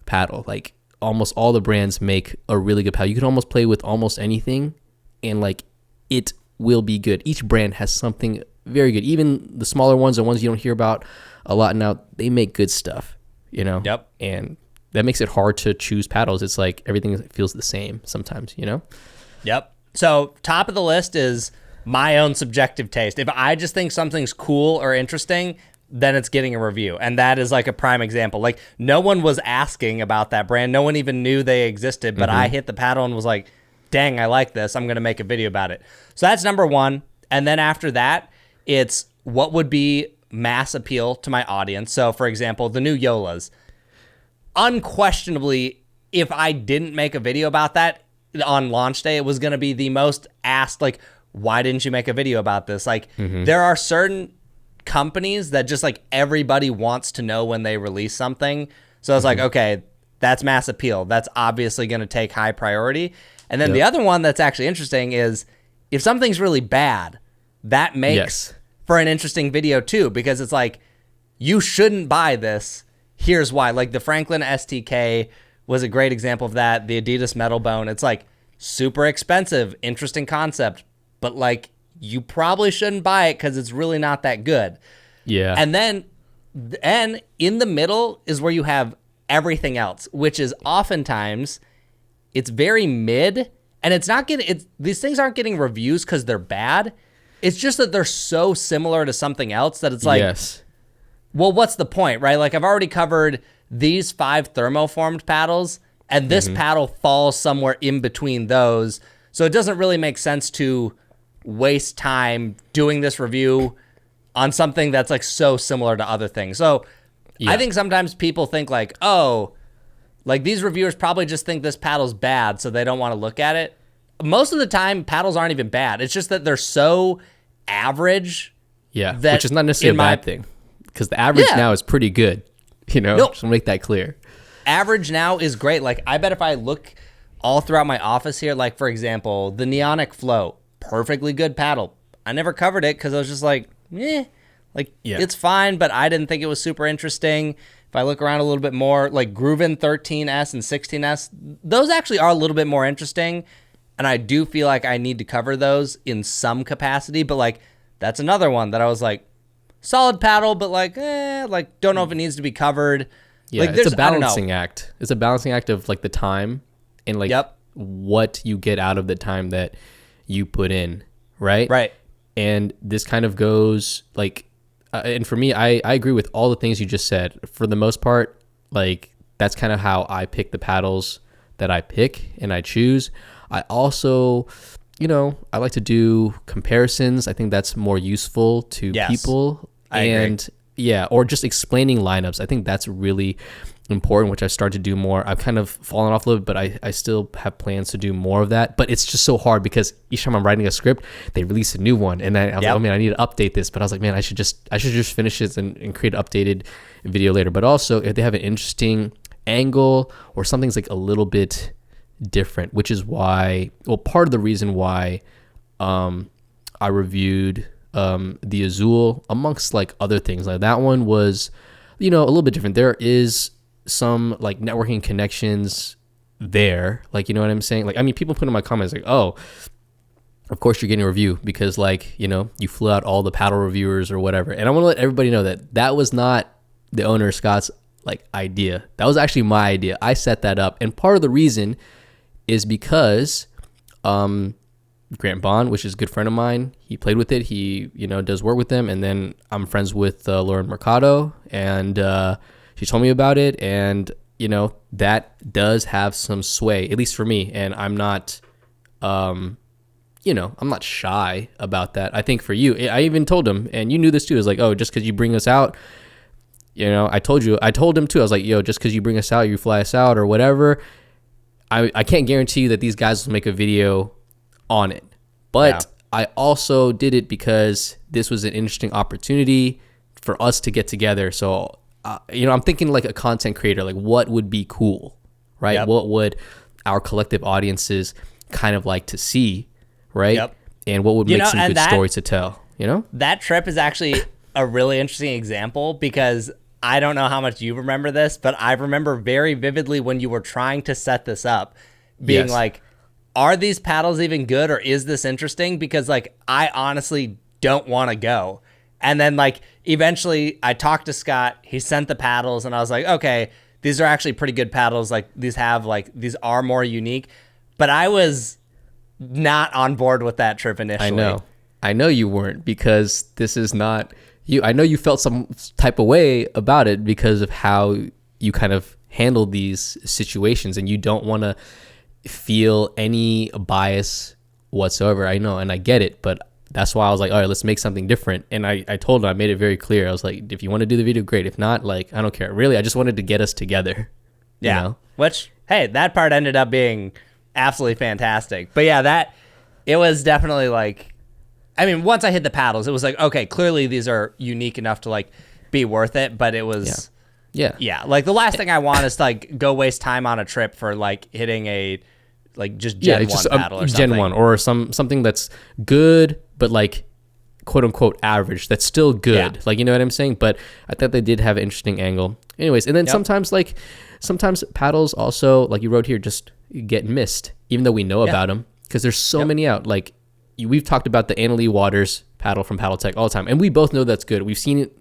paddle. Like almost all the brands make a really good paddle. You can almost play with almost anything and like it will be good. Each brand has something very good. Even the smaller ones, the ones you don't hear about a lot now, they make good stuff, you know?
Yep.
And that makes it hard to choose paddles. It's like everything feels the same sometimes, you know?
Yep. So top of the list is my own subjective taste. If I just think something's cool or interesting, then it's getting a review. And that is like a prime example. Like no one was asking about that brand. No one even knew they existed, but I hit the paddle and was like, dang, I like this. I'm going to make a video about it. So that's number one. And then after that, it's what would be mass appeal to my audience. So for example, the new Joolas. Unquestionably, if I didn't make a video about that on launch day, it was going to be the most asked, like, why didn't you make a video about this? Like there are certain companies that just like everybody wants to know when they release something. So it's like, okay, that's mass appeal. That's obviously going to take high priority. And then the other one that's actually interesting is if something's really bad, that makes for an interesting video too, because it's like, you shouldn't buy this. Here's why. Like the Franklin STK was a great example of that. The Adidas Metal Bone. It's like super expensive, interesting concept, but like you probably shouldn't buy it because it's really not that good.
Yeah.
And then in the middle is where you have everything else, which is oftentimes it's very mid, and it's not getting these things aren't getting reviews because they're bad. It's just that they're so similar to something else that it's like, well, what's the point, right? Like I've already covered these 5 thermoformed paddles, and this paddle falls somewhere in between those. So it doesn't really make sense to waste time doing this review on something that's like so similar to other things. So I think sometimes people think like, oh, like these reviewers probably just think this paddle's bad, so they don't want to look at it. Most of the time, paddles aren't even bad. It's just that they're so average.
Yeah, which is not necessarily a bad thing, because the average now is pretty good. You know, just to make that clear.
Average now is great. Like I bet if I look all throughout my office here, like for example, the Neonic Flow, perfectly good paddle. I never covered it because I was just like, it's fine, but I didn't think it was super interesting. If I look around a little bit more, like Grooven 13S and 16S, those actually are a little bit more interesting. And I do feel like I need to cover those in some capacity. But like, that's another one that I was like, solid paddle, but like, don't know if it needs to be covered.
Yeah,
like,
it's a balancing act. It's a balancing act of like the time and like what you get out of the time that you put in, right?
Right.
And this kind of goes like, and for me, I agree with all the things you just said. For the most part, like that's kind of how I pick the paddles that I pick and I choose. I also, I like to do comparisons. I think that's more useful to people.
I agree.
Yeah, or just explaining lineups. I think that's really important, which I start to do more. I've kind of fallen off a little bit, but I still have plans to do more of that. But it's just so hard because each time I'm writing a script, they release a new one. And then I was like, oh man, I need to update this. But I was like, man, I should just finish this and create an updated video later. But also if they have an interesting angle or something's like a little bit different, which is why, part of the reason why I reviewed the Azul amongst like other things. Like that one was, a little bit different. There is some like networking connections there, like, you know what I'm saying? Like, I mean, people put in my comments like, oh, of course you're getting a review because like, you flew out all the paddle reviewers or whatever. And I want to let everybody know that that was not the owner Scott's like idea. That was actually my idea. I set that up. And part of the reason is because Grant Bond, which is a good friend of mine, he played with it. He, does work with them. And then I'm friends with Lauren Mercado, and she told me about it. And, that does have some sway, at least for me. And I'm not, I'm not shy about that. I think for you, I even told him, and you knew this too, is like, oh, just because you bring us out, I told him too. I was like, yo, just because you bring us out, you fly us out or whatever. I can't guarantee you that these guys will make a video on it. But I also did it because this was an interesting opportunity for us to get together. So I'm thinking like a content creator, like what would be cool, right?
Yep.
What would our collective audiences kind of like to see, right?
Yep.
And what would make some good stories to tell,
That trip is actually a really interesting example because I don't know how much you remember this, but I remember very vividly when you were trying to set this up being like, are these paddles even good or is this interesting? Because like, I honestly don't want to go. And then like, eventually I talked to Scott, he sent the paddles and I was like, okay, these are actually pretty good paddles. Like these are more unique, but I was not on board with that trip initially.
I know you weren't, because this is not you. I know you felt some type of way about it because of how you kind of handle these situations, and you don't want to feel any bias whatsoever. I know, and I get it, but that's why I was like, all right, let's make something different. And I told him, I made it very clear. I was like, if you want to do the video, great. If not, like, I don't care. Really, I just wanted to get us together.
Yeah. Which, hey, that part ended up being absolutely fantastic. But yeah, it was definitely like, I mean, once I hit the paddles, it was like, okay, clearly these are unique enough to like be worth it. But it was, yeah. Like the last thing I want is to like go waste time on a trip for like hitting a like just Gen 1 paddle or something.
Gen 1 or something that's good, but like quote unquote average. That's still good. Yeah. Like, you know what I'm saying? But I thought they did have an interesting angle. Anyways, and then sometimes paddles also, like you wrote here, just get missed, even though we know about them, because there's so many out. Like we've talked about the Annalee Waters paddle from Paddle Tech all the time, and we both know that's good. We've seen it.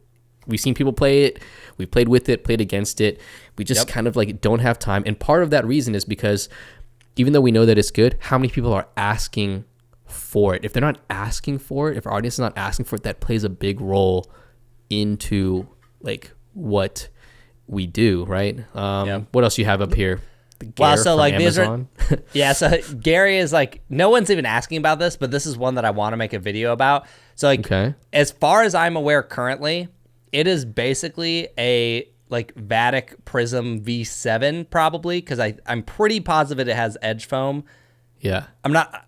We've seen people play it. We played with it, played against it. We just kind of like don't have time. And part of that reason is because even though we know that it's good, how many people are asking for it? If they're not asking for it, if our audience is not asking for it, that plays a big role into like what we do, right? What else you have up here?
Well, so like Amazon. These are, so Gary is like, no one's even asking about this, but this is one that I want to make a video about. So like, as far as I'm aware currently, it is basically a like Vatic Prism V7 probably, because I'm pretty positive it has edge foam. Yeah.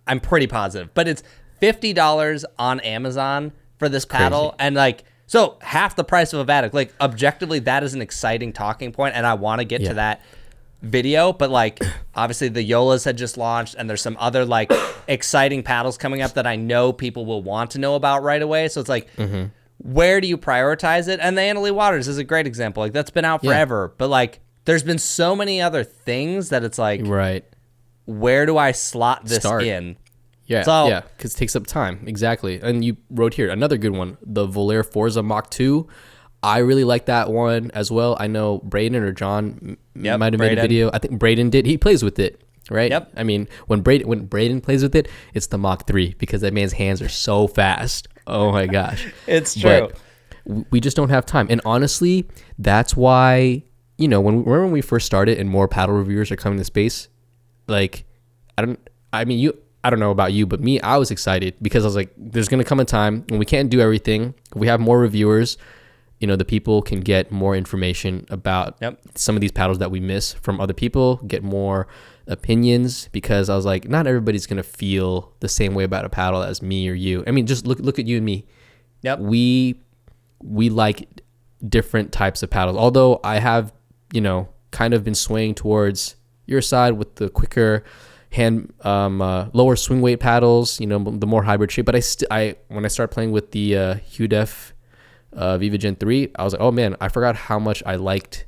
I'm pretty positive, but it's $50 on Amazon for this paddle. And like, so half the price of a Vatic. Like objectively, that is an exciting talking point, and I want to get to that video. But like, obviously the Joolas had just launched, and there's some other like exciting paddles coming up that I know people will want to know about right away. So it's like, where do you prioritize it? And the Annalee Waters is a great example. Like that's been out forever, but like there's been so many other things that it's like, where do I slot this in? Yeah, because it takes up time. Exactly. And you wrote here another good one, the Volair Forza Mach 2. I really like that one as well. I know Braden or John might have made a video. I think Braden did. He plays with it, right? Yep. I mean, when Braden plays with it, it's the Mach 3 because that man's hands are so fast. Oh my gosh. It's true.
But we just don't have time. And honestly, that's why, remember when we first started and more paddle reviewers are coming to space, like, I don't know about you, but me, I was excited because I was like, there's going to come a time when we can't do everything. We have more reviewers, the people can get more information about some of these paddles that we miss from other people, get more opinions, because I was like, not everybody's going to feel the same way about a paddle as me or you. I mean, just look at you and me. We like different types of paddles. Although I have, kind of been swaying towards your side with the quicker hand, lower swing weight paddles, the more hybrid shape. But when I started playing with the Hue Def Viva Gen 3, I was like, oh man, I forgot how much I liked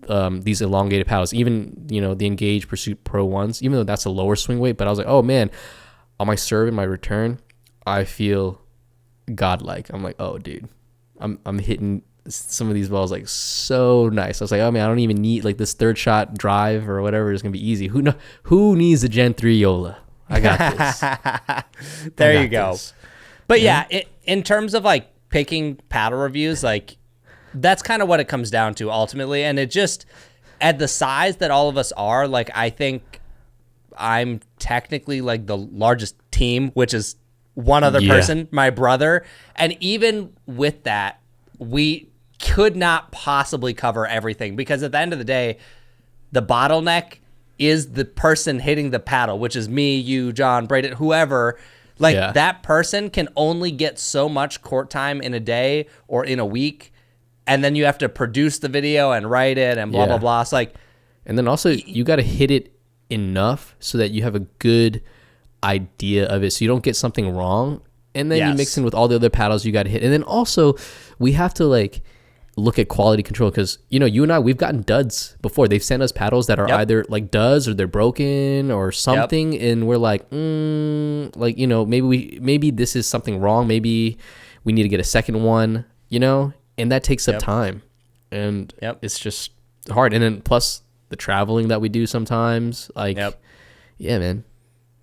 these elongated paddles, even the Engage Pursuit Pro ones, even though that's a lower swing weight. But I was like, oh man, on my serve and my return, I feel godlike. I'm like, oh dude, I'm hitting some of these balls like so nice. I was like, oh man, I don't even need like this third shot drive or whatever is gonna be easy. Who needs a Gen 3 Joola? I got this.
There you go. But yeah, in terms of like picking paddle reviews, like that's kind of what it comes down to ultimately. And it just, at the size that all of us are, like I think I'm technically like the largest team, which is one other person, my brother. And even with that, we could not possibly cover everything, because at the end of the day, the bottleneck is the person hitting the paddle, which is me, you, John, Braden, whoever. Like that person can only get so much court time in a day or in a week and then you have to produce the video and write it and blah, blah, blah. It's like,
and then also you got to hit it enough so that you have a good idea of it, so you don't get something wrong. And then you mix in with all the other paddles you got to hit. And then also we have to like look at quality control, because you and I, we've gotten duds before. They've sent us paddles that are either like duds or they're broken or something, and we're like, like maybe this is something wrong. Maybe we need to get a second one, and that takes up time, and it's just hard. And then plus the traveling that we do sometimes, like, yeah, man.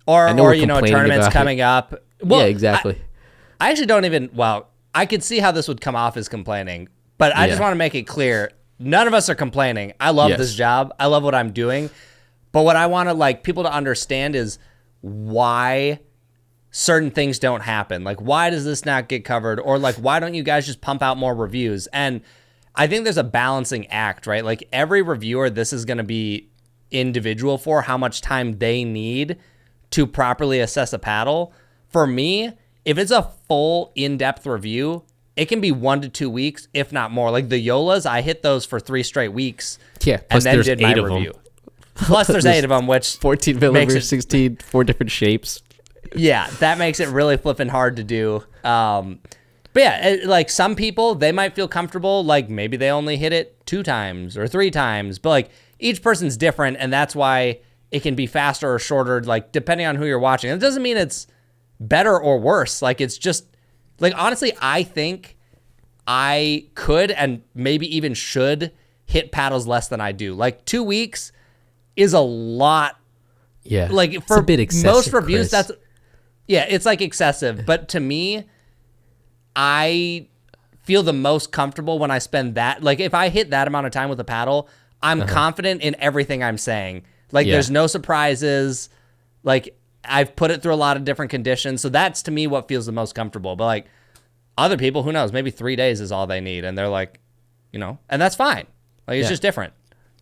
Or tournaments coming up. Well,
yeah, exactly.
I actually don't even. Well, I could see how this would come off as complaining. But I just want to make it clear, none of us are complaining. I love this job. I love what I'm doing. But what I want to like people to understand is why certain things don't happen. Like, why does this not get covered? Or like, why don't you guys just pump out more reviews? And I think there's a balancing act, right? Like every reviewer, this is going to be individual for how much time they need to properly assess a paddle. For me, if it's a full in-depth review, it can be 1 to 2 weeks, if not more. Like the Joolas, I hit those for 3 straight weeks.
Yeah,
and then did my review. Plus there's 8 of them, which
14 millimeters, 16, 4 different shapes.
Yeah, that makes it really flipping hard to do. But yeah, like some people, they might feel comfortable. Like maybe they only hit it 2 times or 3 times. But like each person's different, and that's why it can be faster or shorter, like depending on who you're watching. It doesn't mean it's better or worse. Like it's just, like, honestly, I think I could and maybe even should hit paddles less than I do. Like 2 weeks is a lot.
Yeah.
Like for
a bit excessive,
most reviews,
Chris.
it's like excessive. But to me, I feel the most comfortable when I spend that. Like if I hit that amount of time with a paddle, I'm confident in everything I'm saying. Like there's no surprises. Like I've put it through a lot of different conditions. So that's to me what feels the most comfortable. But like other people, who knows, maybe 3 days is all they need. And they're like, and that's fine. Like it's just different.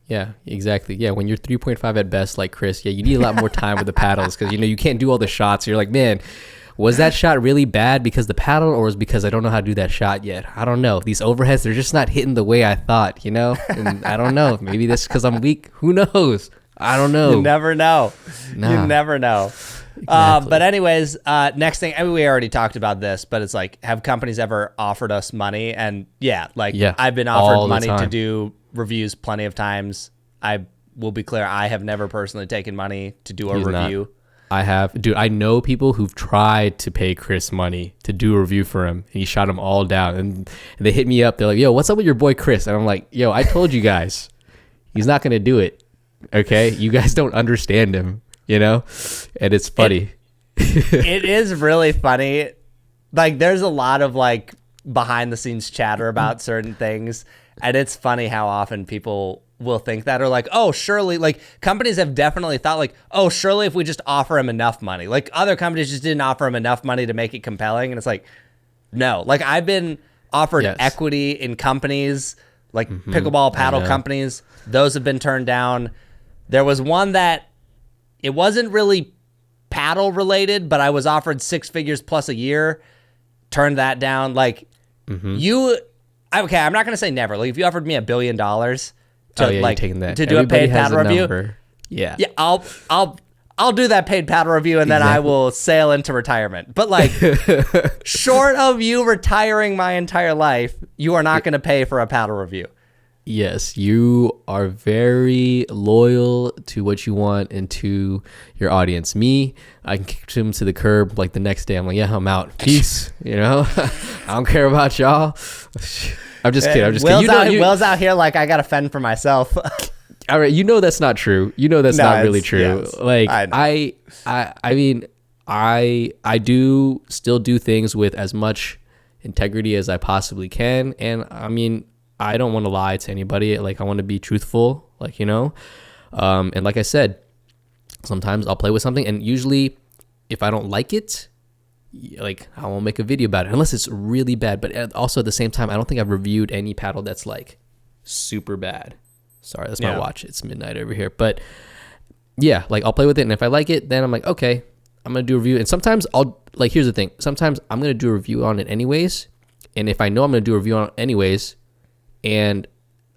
Yeah, exactly. Yeah, when you're 3.5 at best, like Chris, you need a lot more time with the paddles, because you can't do all the shots. You're like, man, was that shot really bad because the paddle, or was it because I don't know how to do that shot yet? I don't know. These overheads, they're just not hitting the way I thought, And I don't know. Maybe that's because I'm weak. Who knows? I don't know.
You never know. You never know. Exactly. But anyways, next thing, I mean, we already talked about this, but it's like, have companies ever offered us money? And I've been offered money to do reviews plenty of times. I will be clear, I have never personally taken money to do a review.
I have. Dude, I know people who've tried to pay Chris money to do a review for him, and he shot them all down. And they hit me up. They're like, yo, what's up with your boy Chris? And I'm like, yo, I told you guys, he's not going to do it. Okay? You guys don't understand him. And it's funny.
It is really funny. Like there's a lot of like behind the scenes chatter about certain things, and it's funny how often people will think that, or like, oh, surely, like companies have definitely thought like, oh, surely if we just offer him enough money, like other companies just didn't offer him enough money to make it compelling. And it's like, no, like I've been offered equity in companies like pickleball paddle companies. Those have been turned down. There was one that it wasn't really paddle related, but I was offered 6 figures plus a year. Turned that down. Like I'm not going to say never. Like if you offered me $1 billion to do a paid paddle review. Yeah, I'll do that paid paddle review, and then I will sail into retirement. But like short of you retiring my entire life, you are not going to pay for a paddle review.
Yes, you are very loyal to what you want and to your audience. Me, I can kick him to the curb like the next day. I'm like, yeah, I'm out. Peace. I don't care about y'all. I'm just kidding.
Will's out here like I got to fend for myself.
All right, that's not true. That's not really true. Yes, like I mean, I do still do things with as much integrity as I possibly can, and I mean, I don't want to lie to anybody. Like I want to be truthful, and like I said, sometimes I'll play with something, and usually if I don't like it, like I won't make a video about it unless it's really bad. But also at the same time, I don't think I've reviewed any paddle that's like super bad. Sorry, that's my watch. It's midnight over here. But yeah, like I'll play with it, and if I like it, then I'm like, okay, I'm gonna do a review. And sometimes here's the thing. Sometimes I'm gonna do a review on it anyways, and if I know I'm gonna do a review on it anyways, and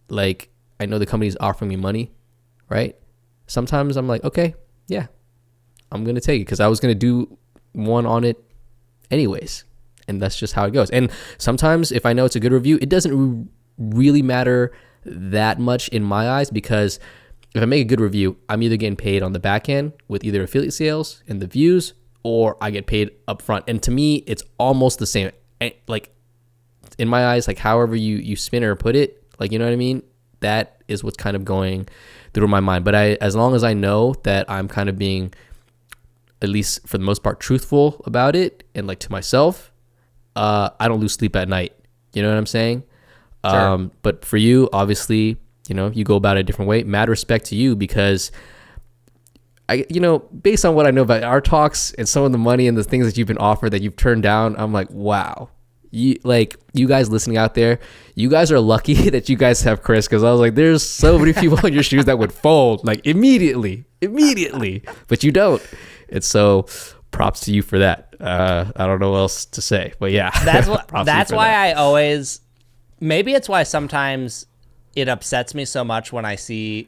like I know the company's offering me money, right? Sometimes I'm like, okay, yeah, I'm gonna take it because I was gonna do one on it anyways, and that's just how it goes. And sometimes if I know it's a good review, it doesn't really matter that much in my eyes, because if I make a good review, I'm either getting paid on the back end with either affiliate sales and the views, or I get paid up front. And to me, it's almost the same. Like in my eyes, like however you spin or put it, like, you know what I mean? That is what's kind of going through my mind. But as long as I know that I'm kind of being, at least for the most part, truthful about it, and like to myself, I don't lose sleep at night. You know what I'm saying?
Sure.
But for you, obviously, you know, you go about it a different way. Mad respect to you, because based on what I know about our talks and some of the money and the things that you've been offered that you've turned down, I'm like, wow. You guys listening out there, you guys are lucky that you guys have Chris, because I was like, there's so many people in your shoes that would fold like immediately, but you don't. And so props to you for that. I don't know what else to say, but yeah,
that's why I always, maybe it's why sometimes it upsets me so much when I see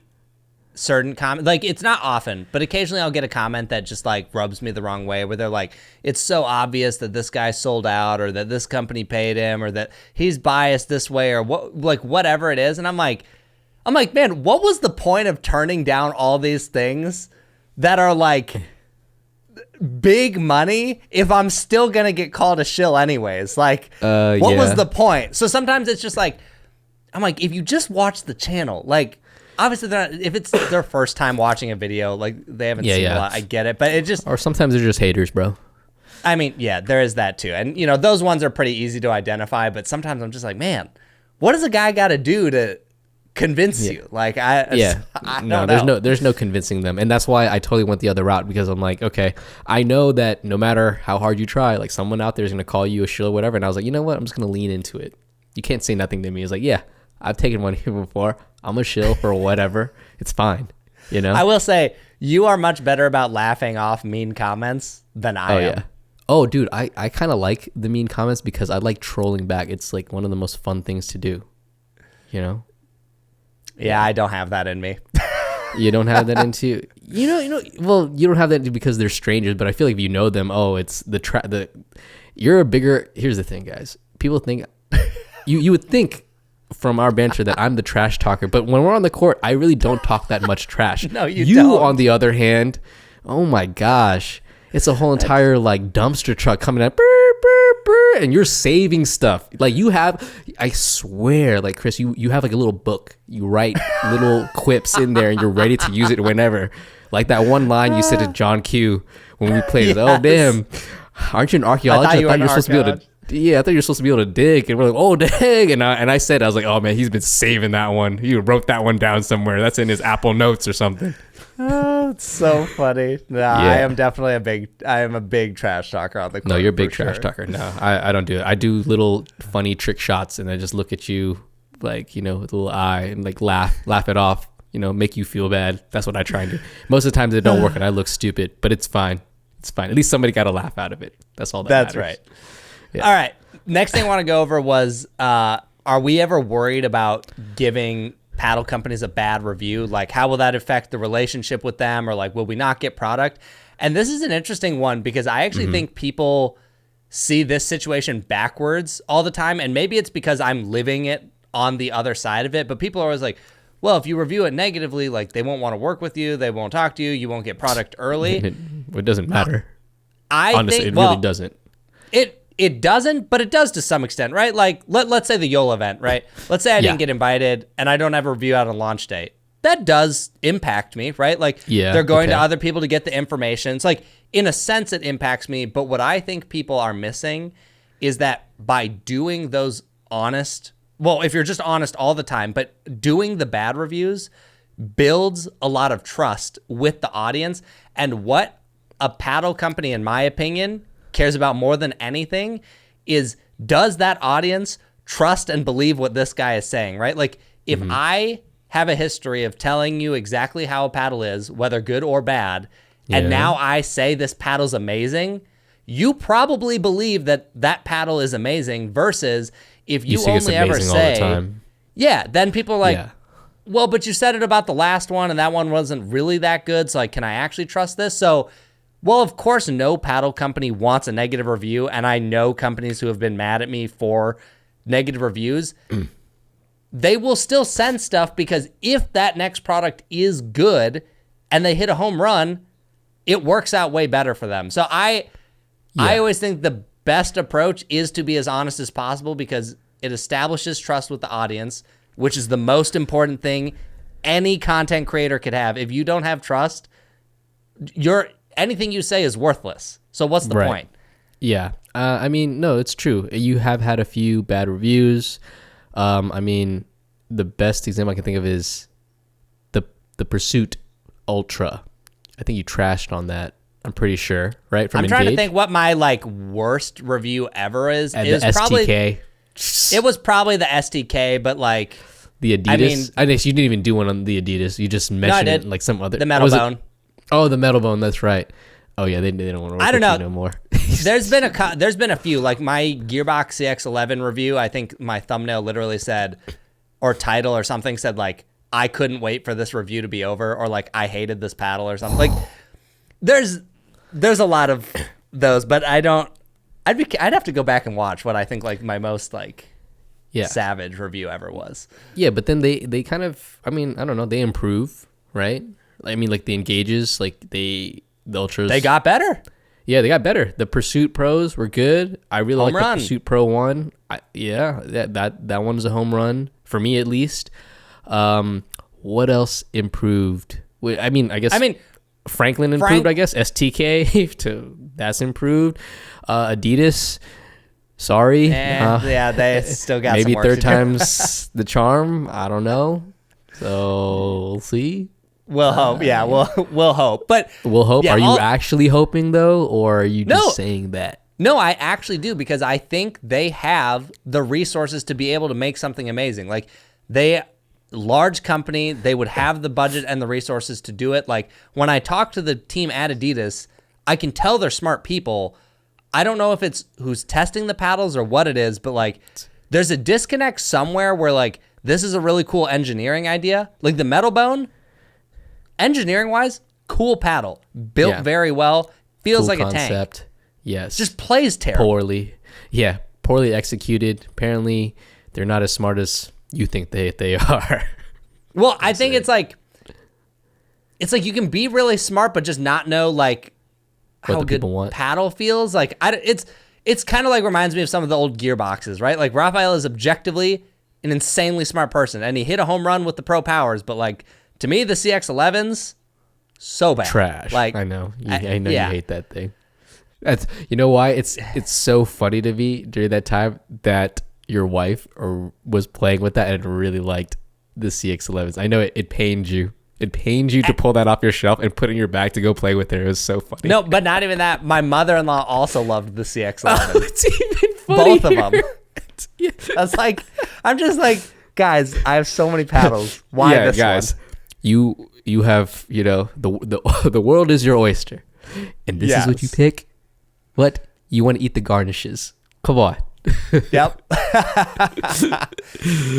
certain comments. Like, it's not often, but occasionally I'll get a comment that just like rubs me the wrong way, where they're like, it's so obvious that this guy sold out, or that this company paid him, or that he's biased this way, or what, like whatever it is. And I'm like, man, what was the point of turning down all these things that are like big money if I'm still gonna get called a shill anyways? Like, what was the point? So sometimes it's just like, I'm like, if you just watch the channel, like, obviously they're not, if it's their first time watching a video, like they haven't seen a lot, I get it, but it just,
or sometimes they're just haters, bro.
I mean, yeah, there is that too. And you know, those ones are pretty easy to identify, but sometimes I'm just like, man, what does a guy got to do to convince you? Like, I don't know.
There's no convincing them. And that's why I totally went the other route, because I'm like, okay, I know that no matter how hard you try, like someone out there is going to call you a shill or whatever. And I was like, you know what? I'm just going to lean into it. You can't say nothing to me. It's like, yeah, I've taken money before. I'm a shill for whatever. It's fine. You know?
I will say, you are much better about laughing off mean comments than I am.
Yeah. Oh, dude, I kind of like the mean comments because I like trolling back. It's like one of the most fun things to do. You know?
Yeah, I don't have that in me.
You don't have that into you? Well, you don't have that because they're strangers, but I feel like if you know them, it's you're a bigger, here's the thing, guys. People think, you would think from our banter that I'm the trash talker, but when we're on the court, I really don't talk that much trash.
No, you don't.
On the other hand, oh my gosh, it's a whole entire like dumpster truck coming up, burr, burr, burr, and you're saving stuff. Like you have, I swear, like Chris, you have like a little book. You write little quips in there, and you're ready to use it whenever. Like that one line you said to John Q when we played. Yes. Oh damn, aren't you an archaeologist? I thought you were supposed to be able to. Yeah, I thought you were supposed to be able to dig, and we're like, oh, dig, and I said, I was like, oh man, he's been saving that one. He wrote that one down somewhere. That's in his Apple Notes or something.
Oh, it's so funny. No, yeah. I am definitely a big trash talker on the court.
No, you're a big trash talker. No, I don't do it. I do little funny trick shots, and I just look at you like, with a little eye and like laugh it off, make you feel bad. That's what I try and do. Most of the times it don't work and I look stupid, but it's fine. It's fine. At least somebody got a laugh out of it. That's all that matters.
That's right. Yeah. All right. Next thing I want to go over was, are we ever worried about giving paddle companies a bad review? Like, how will that affect the relationship with them? Or like, will we not get product? And this is an interesting one because I actually think people see this situation backwards all the time. And maybe it's because I'm living it on the other side of it. But people are always like, well, if you review it negatively, like they won't want to work with you. They won't talk to you. You won't get product early.
It doesn't matter.
Honestly,
it really doesn't.
It doesn't, but it does to some extent, right? Like, let's say the Joola event, right? Let's say I didn't get invited and I don't have a review out on launch day. That does impact me, right? Like, they're going to other people to get the information. It's like, in a sense, it impacts me. But what I think people are missing is that by doing those honest, well, if you're just honest all the time, but doing the bad reviews builds a lot of trust with the audience. And what a paddle company, in my opinion, cares about more than anything is, does that audience trust and believe what this guy is saying, right? Like, if I have a history of telling you exactly how a paddle is, whether good or bad, and now I say this paddle's amazing, you probably believe that that paddle is amazing, versus if you only ever say, Yeah, then people are like,
Yeah.
well, but you said it about the last one, and that one wasn't really that good, so like, can I actually trust this? So, well, of course, no paddle company wants a negative review, and I know companies who have been mad at me for negative reviews. They will still send stuff because if that next product is good and they hit a home run, it works out way better for them. So I always think the best approach is to be as honest as possible because it establishes trust with the audience, which is the most important thing any content creator could have. If you don't have trust, anything you say is worthless. So what's the point?
Yeah. I mean, no, it's true. You have had a few bad reviews. I mean, the best example I can think of is the Pursuit Ultra. I think you trashed on that. I'm pretty sure, right?
I'm trying to think what my like worst review ever is.
And the STK.
It was probably the STK, but like
the Adidas. I guess you didn't even do one on the Adidas. You just mentioned it like some other.
The Metal Bone.
Oh, the Metal Bone. That's right. Oh yeah, they don't want to work with you no more.
There's been a few, like my Gearbox CX11 review. I think my thumbnail literally said, or title or something said like, I couldn't wait for this review to be over, or like I hated this paddle or something. Like there's a lot of those, but I'd have to go back and watch what I think like my most like savage review ever was.
Yeah, but then they kind of, I mean, I don't know, they improve, right? I mean, like the Engages, like the Ultras,
they got better.
Yeah, they got better. The Pursuit Pros were good. I really like the Pursuit Pro 1. That one was a home run for me at least. What else improved? I mean, Franklin improved. I guess STK that's improved. Adidas. Sorry.
They still got
maybe
some work
third
to
time's the charm. I don't know. So we'll see.
We'll hope. Yeah, we'll hope. But
we'll hope. Yeah, are you actually hoping though, or are you just saying that?
No, I actually do because I think they have the resources to be able to make something amazing. Like large company, they would have the budget and the resources to do it. Like when I talk to the team at Adidas, I can tell they're smart people. I don't know if it's who's testing the paddles or what it is, but like there's a disconnect somewhere where like this is a really cool engineering idea. Like the Metal Bone, engineering wise, cool paddle, built very well, feels cool like concept. A tank.
Yes,
just plays terrible.
Poorly executed. Apparently, they're not as smart as you think they are.
Well, I think it's like you can be really smart, but just not know like how good paddle feels. Like it's kind of like reminds me of some of the old gearboxes, right? Like Raphael is objectively an insanely smart person, and he hit a home run with the Pro Powers, but like to me, the CX11's so bad,
trash.
Like
I know, you hate that thing. That's why it's so funny to me during that time that your wife was playing with that and really liked the CX11s. I know it pained you. It pained you to pull that off your shelf and put it in your bag to go play with it. It was so funny.
No, but not even that. My mother-in-law also loved the CX11.
Oh, it's even funnier.
Both of them. I was like, I'm just like, guys, I have so many paddles. Why this
guys,
one?
You have, the world is your oyster. And this is what you pick? What? You want to eat the garnishes. Come on.
Yep.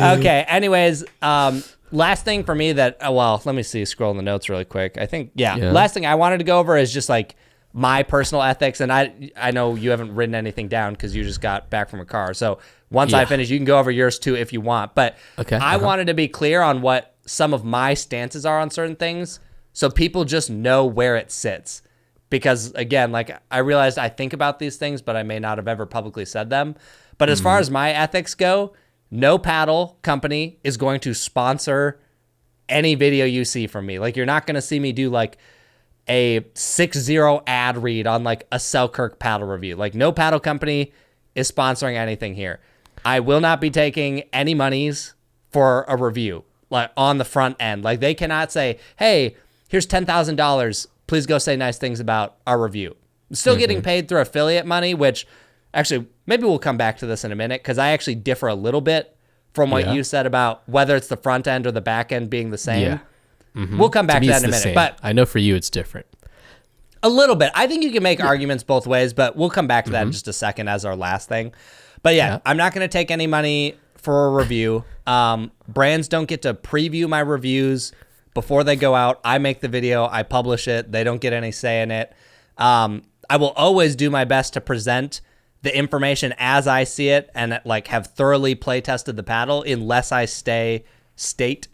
Okay. Anyways, last thing for me that, let me see, scrolling the notes really quick. I think, last thing I wanted to go over is just like my personal ethics. And I know you haven't written anything down because you just got back from a car. So once I finish, you can go over yours too if you want. But I wanted to be clear on what some of my stances are on certain things so people just know where it sits. Because again, like I realized I think about these things, but I may not have ever publicly said them. But as far as my ethics go, no paddle company is going to sponsor any video you see from me. Like you're not going to see me do like a 6-0 ad read on like a Selkirk paddle review. Like no paddle company is sponsoring anything here. I will not be taking any monies for a review like on the front end. Like they cannot say, hey, here's $10,000. Please go say nice things about our review. I'm still getting paid through affiliate money, which actually maybe we'll come back to this in a minute because I actually differ a little bit from what you said about whether it's the front end or the back end being the same.
Yeah.
We'll come back to that in a minute.
Same.
But
I know for you it's different.
A little bit. I think you can make arguments both ways, but we'll come back to that in just a second as our last thing. But I'm not going to take any money for a review. Brands don't get to preview my reviews before they go out. I make the video, I publish it. They don't get any say in it. I will always do my best to present the information as I see it and like have thoroughly play tested the paddle unless I state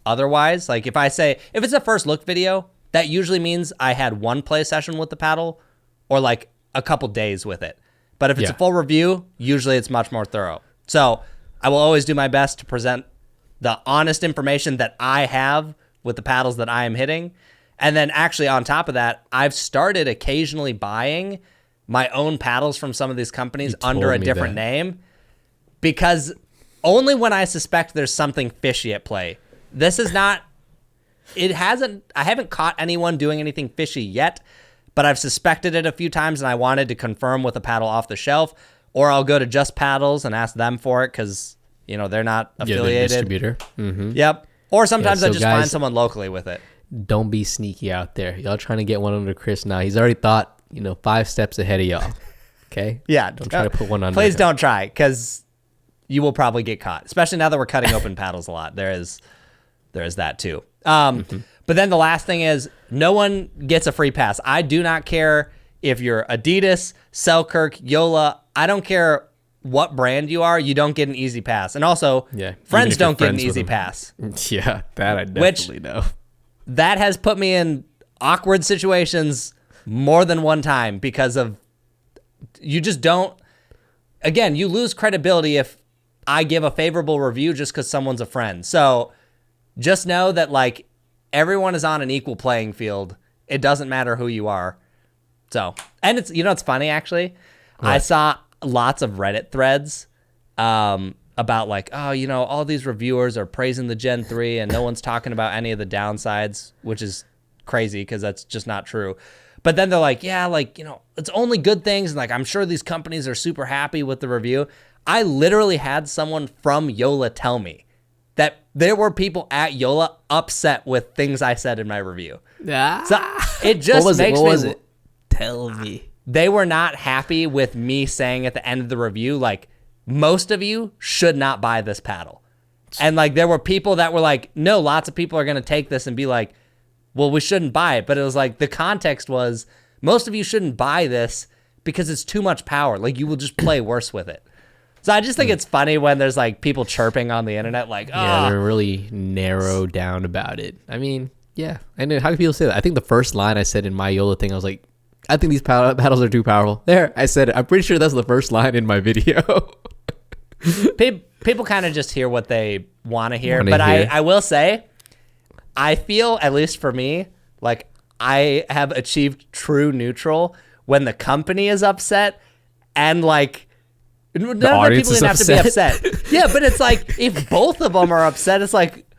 otherwise. Like if it's a first look video, that usually means I had one play session with the paddle or like a couple days with it. But if it's a full review, usually it's much more thorough. So I will always do my best to present the honest information that I have with the paddles that I am hitting. And then actually on top of that, I've started occasionally buying my own paddles from some of these companies under a different name, because only when I suspect there's something fishy at play. This is not, I haven't caught anyone doing anything fishy yet, but I've suspected it a few times and I wanted to confirm with a paddle off the shelf, or I'll go to Just Paddles and ask them for it because, you know, they're not affiliated.
The distributor. Mm-hmm.
Yep. Or sometimes I just find someone locally with it.
Don't be sneaky out there. Y'all trying to get one under Chris now. He's already thought, 5 steps ahead of y'all. Okay?
Yeah.
Don't try to put one under.
Please don't try, because you will probably get caught, especially now that we're cutting open paddles a lot. There is that too. But then the last thing is no one gets a free pass. I do not care if you're Adidas, Selkirk, Joola. I don't care what brand you are. You don't get an easy pass. And also, friends don't get an easy pass.
Yeah, that I definitely know.
That has put me in awkward situations more than one time because of, you just don't, again, you lose credibility if I give a favorable review just because someone's a friend. So just know that like everyone is on an equal playing field. It doesn't matter who you are. So, and it's, it's funny actually. What? I saw lots of Reddit threads about like, oh, all these reviewers are praising the Gen 3 and no one's talking about any of the downsides, which is crazy because that's just not true. But then they're like, yeah, like, it's only good things. And like, I'm sure these companies are super happy with the review. I literally had someone from Joola tell me that there were people at Joola upset with things I said in my review. So it just makes me... What was it?
Tell me.
They were not happy with me saying at the end of the review, like, most of you should not buy this paddle. And like, there were people that were like, no, lots of people are going to take this and be like, well, we shouldn't buy it. But it was like, the context was, most of you shouldn't buy this because it's too much power. Like, you will just play worse with it. So I just think it's funny when there's like people chirping on the internet, like, oh.
Yeah, they're really narrow down about it. I mean, yeah. And how do people say that? I think the first line I said in my Joola thing, I was like, I think these paddles are too powerful. There, I said it. I'm pretty sure that's the first line in my video.
People kind of just hear what they want to hear. But I will say, I feel, at least for me, like I have achieved true neutral when the company is upset and like none of the people didn't have to be upset. Yeah, but it's like if both of them are upset, it's like,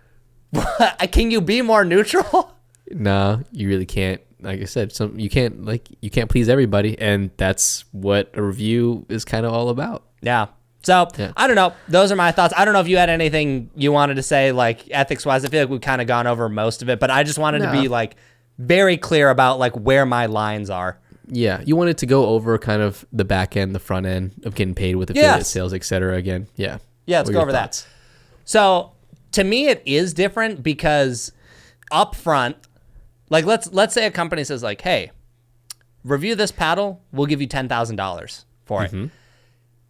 can you be more neutral?
No, you really can't. Like I said, you can't please everybody, and that's what a review is kind of all about.
Yeah. So I don't know. Those are my thoughts. I don't know if you had anything you wanted to say, like ethics wise. I feel like we've kind of gone over most of it, but I just wanted to be like very clear about like where my lines are.
Yeah, you wanted to go over kind of the back end, the front end of getting paid with affiliate sales, etc. Again, yeah.
Let's go over that. So to me, it is different because up front, like let's say a company says like, hey, review this paddle, we'll give you $10,000 for it.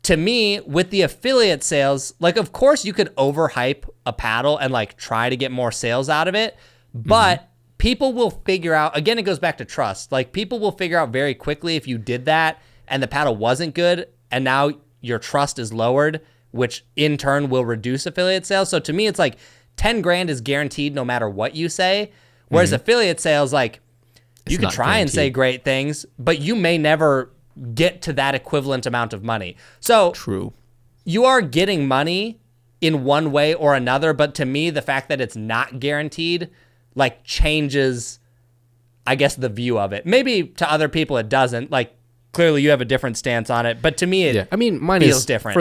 To me, with the affiliate sales, like, of course you could overhype a paddle and like try to get more sales out of it, but people will figure out, again, it goes back to trust. Like, people will figure out very quickly if you did that and the paddle wasn't good and now your trust is lowered, which in turn will reduce affiliate sales. So to me, it's like 10 grand is guaranteed no matter what you say. Whereas affiliate sales, like, you can try and say great things, but you may never get to that equivalent amount of money. So
true,
you are getting money in one way or another, but to me, the fact that it's not guaranteed like changes, I guess, the view of it. Maybe to other people it doesn't. Like, clearly you have a different stance on it, but to me it
mine
feels
is
different.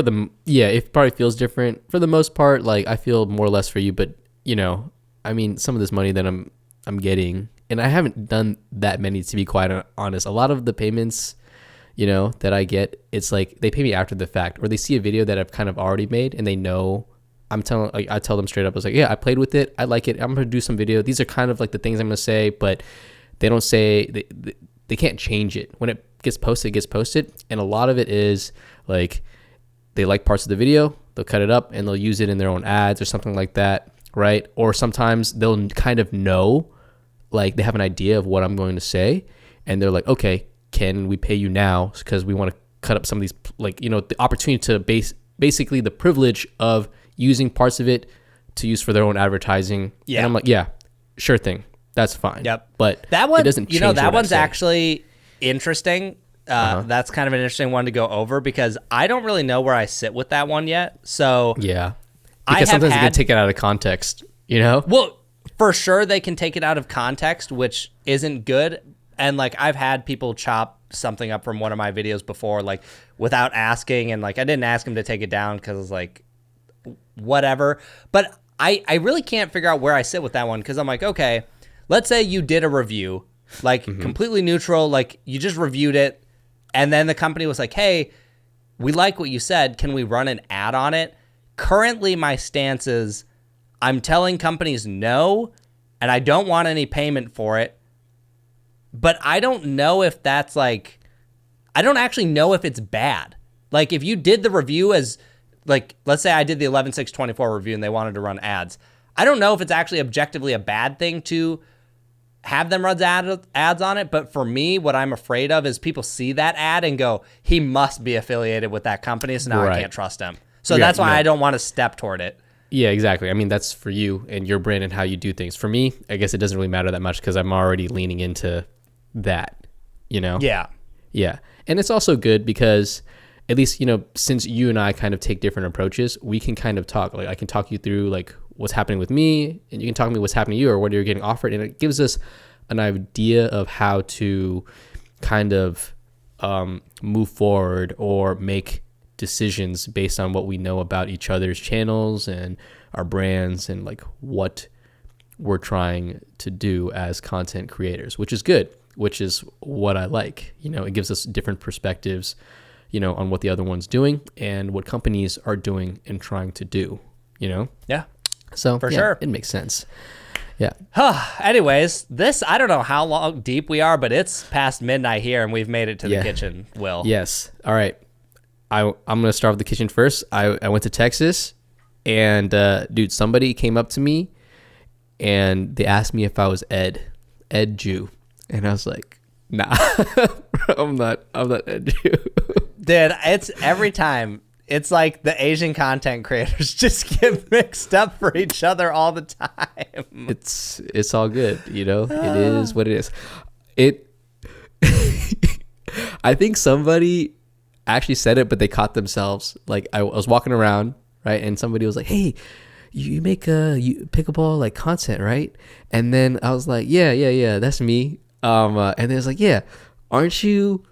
It probably feels different for the most part. Like, I feel more or less for you, but some of this money that I'm getting, and I haven't done that many, to be quite honest. A lot of the payments that I get, it's like they pay me after the fact, or they see a video that I've kind of already made and they know I tell them straight up. I was like, yeah, I played with it. I like it. I'm going to do some video. These are kind of like the things I'm going to say, but they don't say, they can't change it. When it gets posted, it gets posted. And a lot of it is like, they like parts of the video, they'll cut it up and they'll use it in their own ads or something like that, right? Or sometimes they'll kind of know, like they have an idea of what I'm going to say, and they're like, okay, can we pay you now? Because we want to cut up some of these, like, you know, the opportunity to basically the privilege of using parts of it to use for their own advertising. Yeah. And I'm like, yeah, sure thing. That's fine.
Yep.
But
that one,
it doesn't change
that one's actually interesting. That's kind of an interesting one to go over because I don't really know where I sit with that one yet. So
yeah, because sometimes they can take it out of context, you know?
Well, for sure they can take it out of context, which isn't good. And like I've had people chop something up from one of my videos before, like without asking, and like I didn't ask them to take it down because it's like whatever. But I really can't figure out where I sit with that one because I'm like, okay, let's say you did a review, like completely neutral, like you just reviewed it. And then the company was like, hey, we like what you said. Can we run an ad on it? Currently, my stance is I'm telling companies no, and I don't want any payment for it. But I don't know if that's like, I don't actually know if it's bad. Like if you did the review as, like, let's say I did the 11/6/24 review and they wanted to run ads. I don't know if it's actually objectively a bad thing to have them run ads on it, but for me, what I'm afraid of is people see that ad and go, he must be affiliated with that company, so now I can't trust him. So that's why I don't want to step toward it.
Yeah, exactly. I mean, that's for you and your brand and how you do things. For me, I guess it doesn't really matter that much because I'm already leaning into that, you know?
Yeah.
Yeah. And it's also good because at least, you know, since you and I kind of take different approaches, we can kind of talk. Like I can talk you through like what's happening with me, and you can talk to me what's happening to you or what you're getting offered. And it gives us an idea of how to kind of move forward or make decisions based on what we know about each other's channels and our brands and like what we're trying to do as content creators, which is good, which is what I like. You know, it gives us different perspectives, you know, on what the other one's doing and what companies are doing and trying to do, you know?
Yeah.
So
for sure,
it makes sense. Yeah.
Anyways, I don't know how long deep we are, but it's past midnight here and we've made it to the kitchen, Will.
Yes. All right. I'm going to start with the kitchen first. I went to Texas and, dude, somebody came up to me and they asked me if I was Ed Jew. And I was like, nah, I'm not Ed Jew.
Dude, it's every time. It's like the Asian content creators just get mixed up for each other all the time.
It's all good, you know. It is what it is. I think somebody actually said it, but they caught themselves. Like I was walking around, right, and somebody was like, "Hey, you make pickleball like content, right?" And then I was like, "Yeah, that's me." And then it's like, "Yeah, are you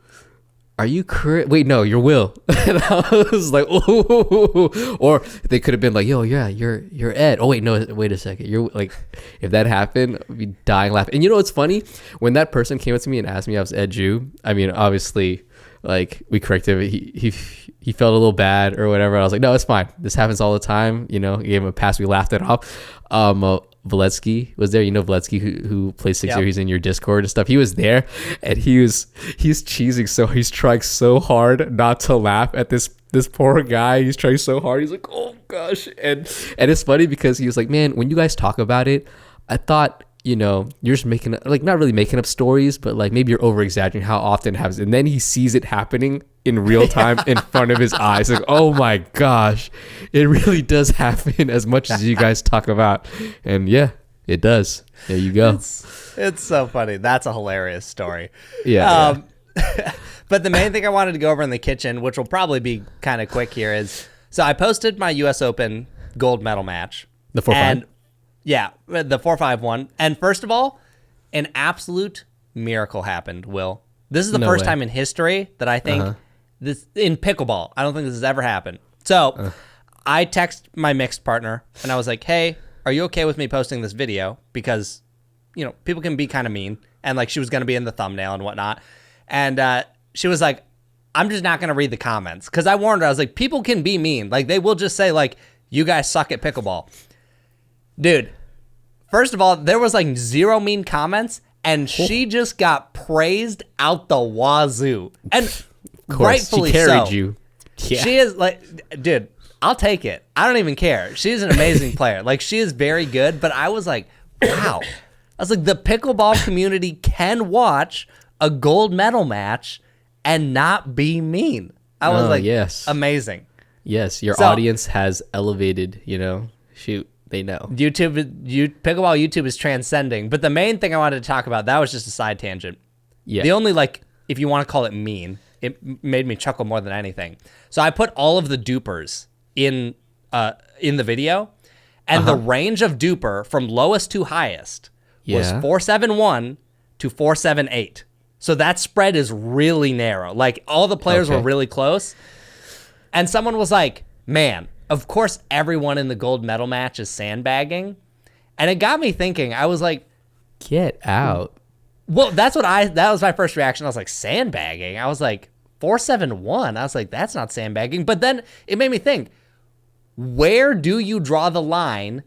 correct? Wait, no, you're Will." And I was like, "Oh," or they could have been like, "Yo, yeah, you're Ed." Oh wait, no, wait a second. You're like, if that happened, I'd be dying laughing. And you know what's funny? When that person came up to me and asked me if I was Ed Jew, I mean, obviously, like we corrected him. He felt a little bad or whatever. I was like, no, it's fine. This happens all the time. You know, he gave him a pass. We laughed it off. Valetsky was there. You know Valetsky who plays Six Year. He's in your Discord and stuff. He was there, and he's cheesing. So he's trying so hard not to laugh at this poor guy. He's trying so hard. He's like, oh gosh, and it's funny because he was like, man, when you guys talk about it, I thought, you know, you're just making like not really making up stories, but like maybe you're over exaggerating how often it happens. And then he sees it happening in real time in front of his eyes. Like, oh my gosh, it really does happen as much as you guys talk about. And yeah, it does. There you go.
It's so funny. That's a hilarious story.
Yeah.
But the main thing I wanted to go over in the kitchen, which will probably be kind of quick here, is so I posted my US Open gold medal match.
The 4-5.
Yeah, the 4-5 one. And first of all, an absolute miracle happened, Will. This is the first time in history that I think this in pickleball. I don't think this has ever happened. So I text my mixed partner and I was like, hey, are you okay with me posting this video? Because, you know, people can be kind of mean. And like she was going to be in the thumbnail and whatnot. And she was like, I'm just not going to read the comments. Because I warned her. I was like, people can be mean. Like they will just say like, you guys suck at pickleball. Dude, first of all, there was like 0 mean comments, and she just got praised out the wazoo. And
Of course,
rightfully
she carried
so.
you. Yeah.
She is like, dude, I'll take it. I don't even care. She's an amazing player. Like, she is very good, but I was like, wow. I was like, the pickleball community can watch a gold medal match and not be mean. I was like,
yes.
amazing.
Yes, your
So-
audience has elevated, shoot, they know.
Pickleball YouTube is transcending. But the main thing I wanted to talk about, that was just a side tangent.
Yeah.
The only, like, if you want to call it mean, it made me chuckle more than anything. So I put all of the dupers in the video, and the range of duper from lowest to highest was
Yeah.
471 to 478. So that spread is really narrow. Like, all the players were
Okay.
really close. And someone was like, man, of course everyone in the gold medal match is sandbagging. And it got me thinking. I was like,
Get out.
well, that was my first reaction. I was like, sandbagging? I was like, 471? I was like, that's not sandbagging. But then it made me think, where do you draw the line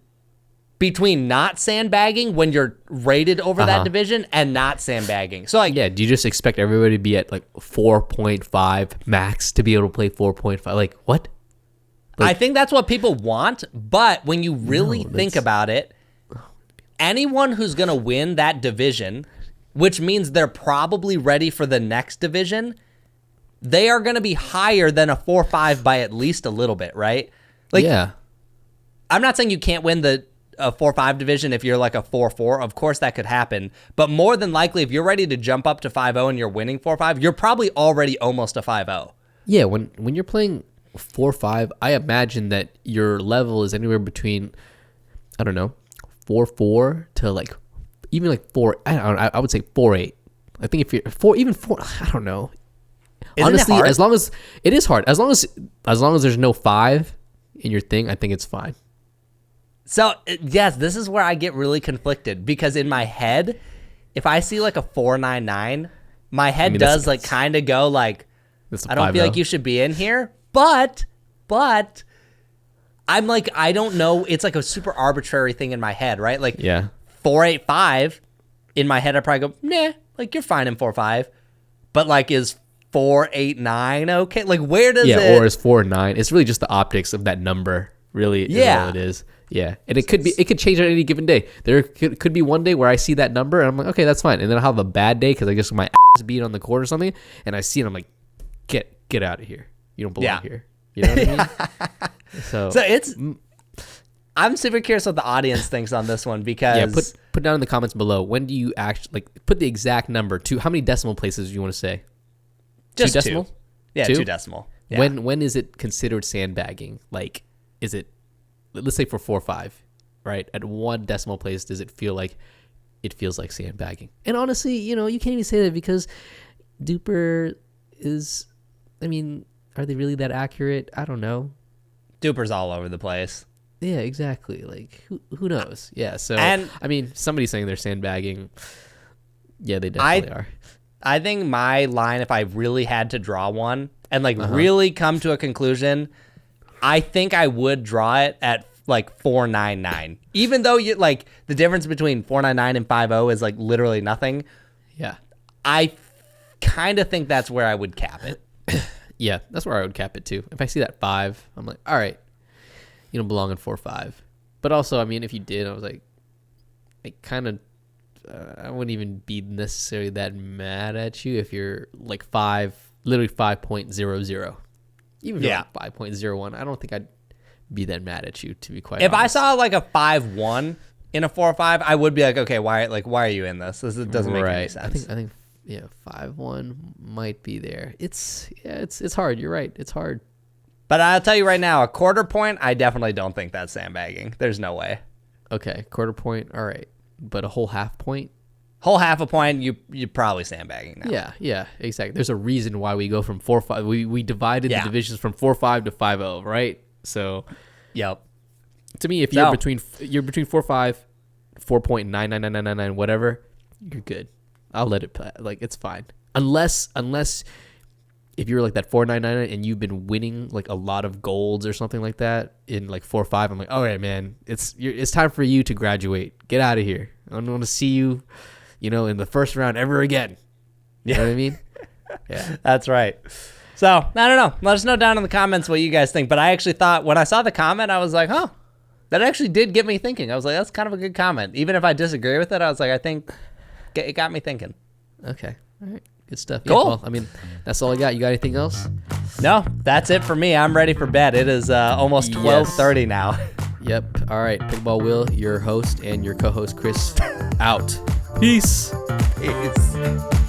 between not sandbagging when you're rated over that division and not sandbagging? So, like,
Yeah, do you just expect everybody to be at like 4.5 max to be able to play 4.5? Like, what?
I think that's what people want. But when you really think about it, anyone who's going to win that division, which means they're probably ready for the next division, they are going to be higher than a 4-5 by at least a little bit, right? Like,
Yeah.
I'm not saying you can't win the 4-5 division if you're like a 4-4. Of course that could happen. But more than likely, if you're ready to jump up to 5-0 and you're winning 4-5, you're probably already almost a 5-0.
Yeah, when you're playing 4.5, I imagine that your level is anywhere between, I don't know, 4.4 to like even like 4. I would say 4.8. I think if you're 4, even 4, I don't know.
Isn't
Honestly,
it hard?
as long as it is hard, as long as there's no 5 in your thing, I think it's fine.
So, yes, this is where I get really conflicted, because in my head, if I see like a 4.99, my head does like kind of go like,
That's a
I don't feel
5-0.
like you should be in here, but I'm like, I don't know. It's like a super arbitrary thing in my head, right? Like,
Yeah.
4.85 in my head, I probably go, nah, like, you're fine in 4.5, but like, is 4.89 okay? Like, where does it?
Yeah, or is 4.9? It's really just the optics of that number. Really, is
Yeah.
all it is. Yeah, and it could change on any given day. There could be one day where I see that number and I'm like, okay, that's fine. And then I'll have a bad day because I just my ass beat on the court or something, and I see it, I'm like, get out of here. You don't belong here. You know what I mean? So
it's. I'm super curious what the audience thinks on this one, because
yeah, put down in the comments below. When do you actually like put the exact number to how many decimal places do you want to say?
just
2 decimal?
2. Yeah, 2 decimal. Yeah.
When is it considered sandbagging? Like, is it, let's say for 4.5, right? At 1 decimal place, does it feel like it feels like sandbagging? And honestly, you can't even say that because duper is, I mean, are they really that accurate? I don't know.
Duper's all over the place.
Yeah, exactly. Like, who knows? Yeah, so,
And-
I mean, somebody's saying they're sandbagging. Yeah, they definitely are.
I think my line, if I really had to draw one and like really come to a conclusion, I think I would draw it at like 4.99. Even though you like the difference between 4.99 and 5.0 is like literally nothing.
Yeah.
I kind of think that's where I would cap it.
Yeah, that's where I would cap it too. If I see that 5, I'm like, all right, you don't belong in 4.5. But also, I mean, if you did, I was like, I wouldn't even be necessarily that mad at you if you're like 5, literally 5.00. Even if you're like 5.01, I don't think I'd be that mad at you, to be quite
If I
honest.
saw like a 5.1 in a 4.5, I would be like, okay, why are you in this? This doesn't make any sense.
I think yeah, 5.1 might be there. It's hard. You're right. It's hard.
But I'll tell you right now, a quarter point, I definitely don't think that's sandbagging. There's no way.
Okay, quarter point. All right, but a whole half point.
Whole half a point, you're probably sandbagging now.
Yeah, exactly. There's a reason why we go from 4.5. We divided the divisions from 4.5 to 5.0, right? So,
Yep.
to me, if you're between 4.5, 4.99999, whatever, you're good. I'll let it play. Like, it's fine, unless if you're like that 4.99 and you've been winning like a lot of golds or something like that in like 4-5, I'm like, all right, man, it's time for you to graduate. Get out of here. I don't want to see you, in the first round ever again. You know what I mean? Yeah,
that's right. So I don't know. Let us know down in the comments what you guys think. But I actually thought when I saw the comment, I was like, huh, that actually did get me thinking. I was like, that's kind of a good comment. Even if I disagree with it, I was like, I think it got me thinking.
Okay. All right. Good stuff.
Cool.
Yeah, well, I mean, that's all I got. You got anything else?
No, that's it for me. I'm ready for bed. It is almost 12:30 now.
Yep. All right. Pickleball Will, your host, and your co-host Chris, out. Peace.
Peace.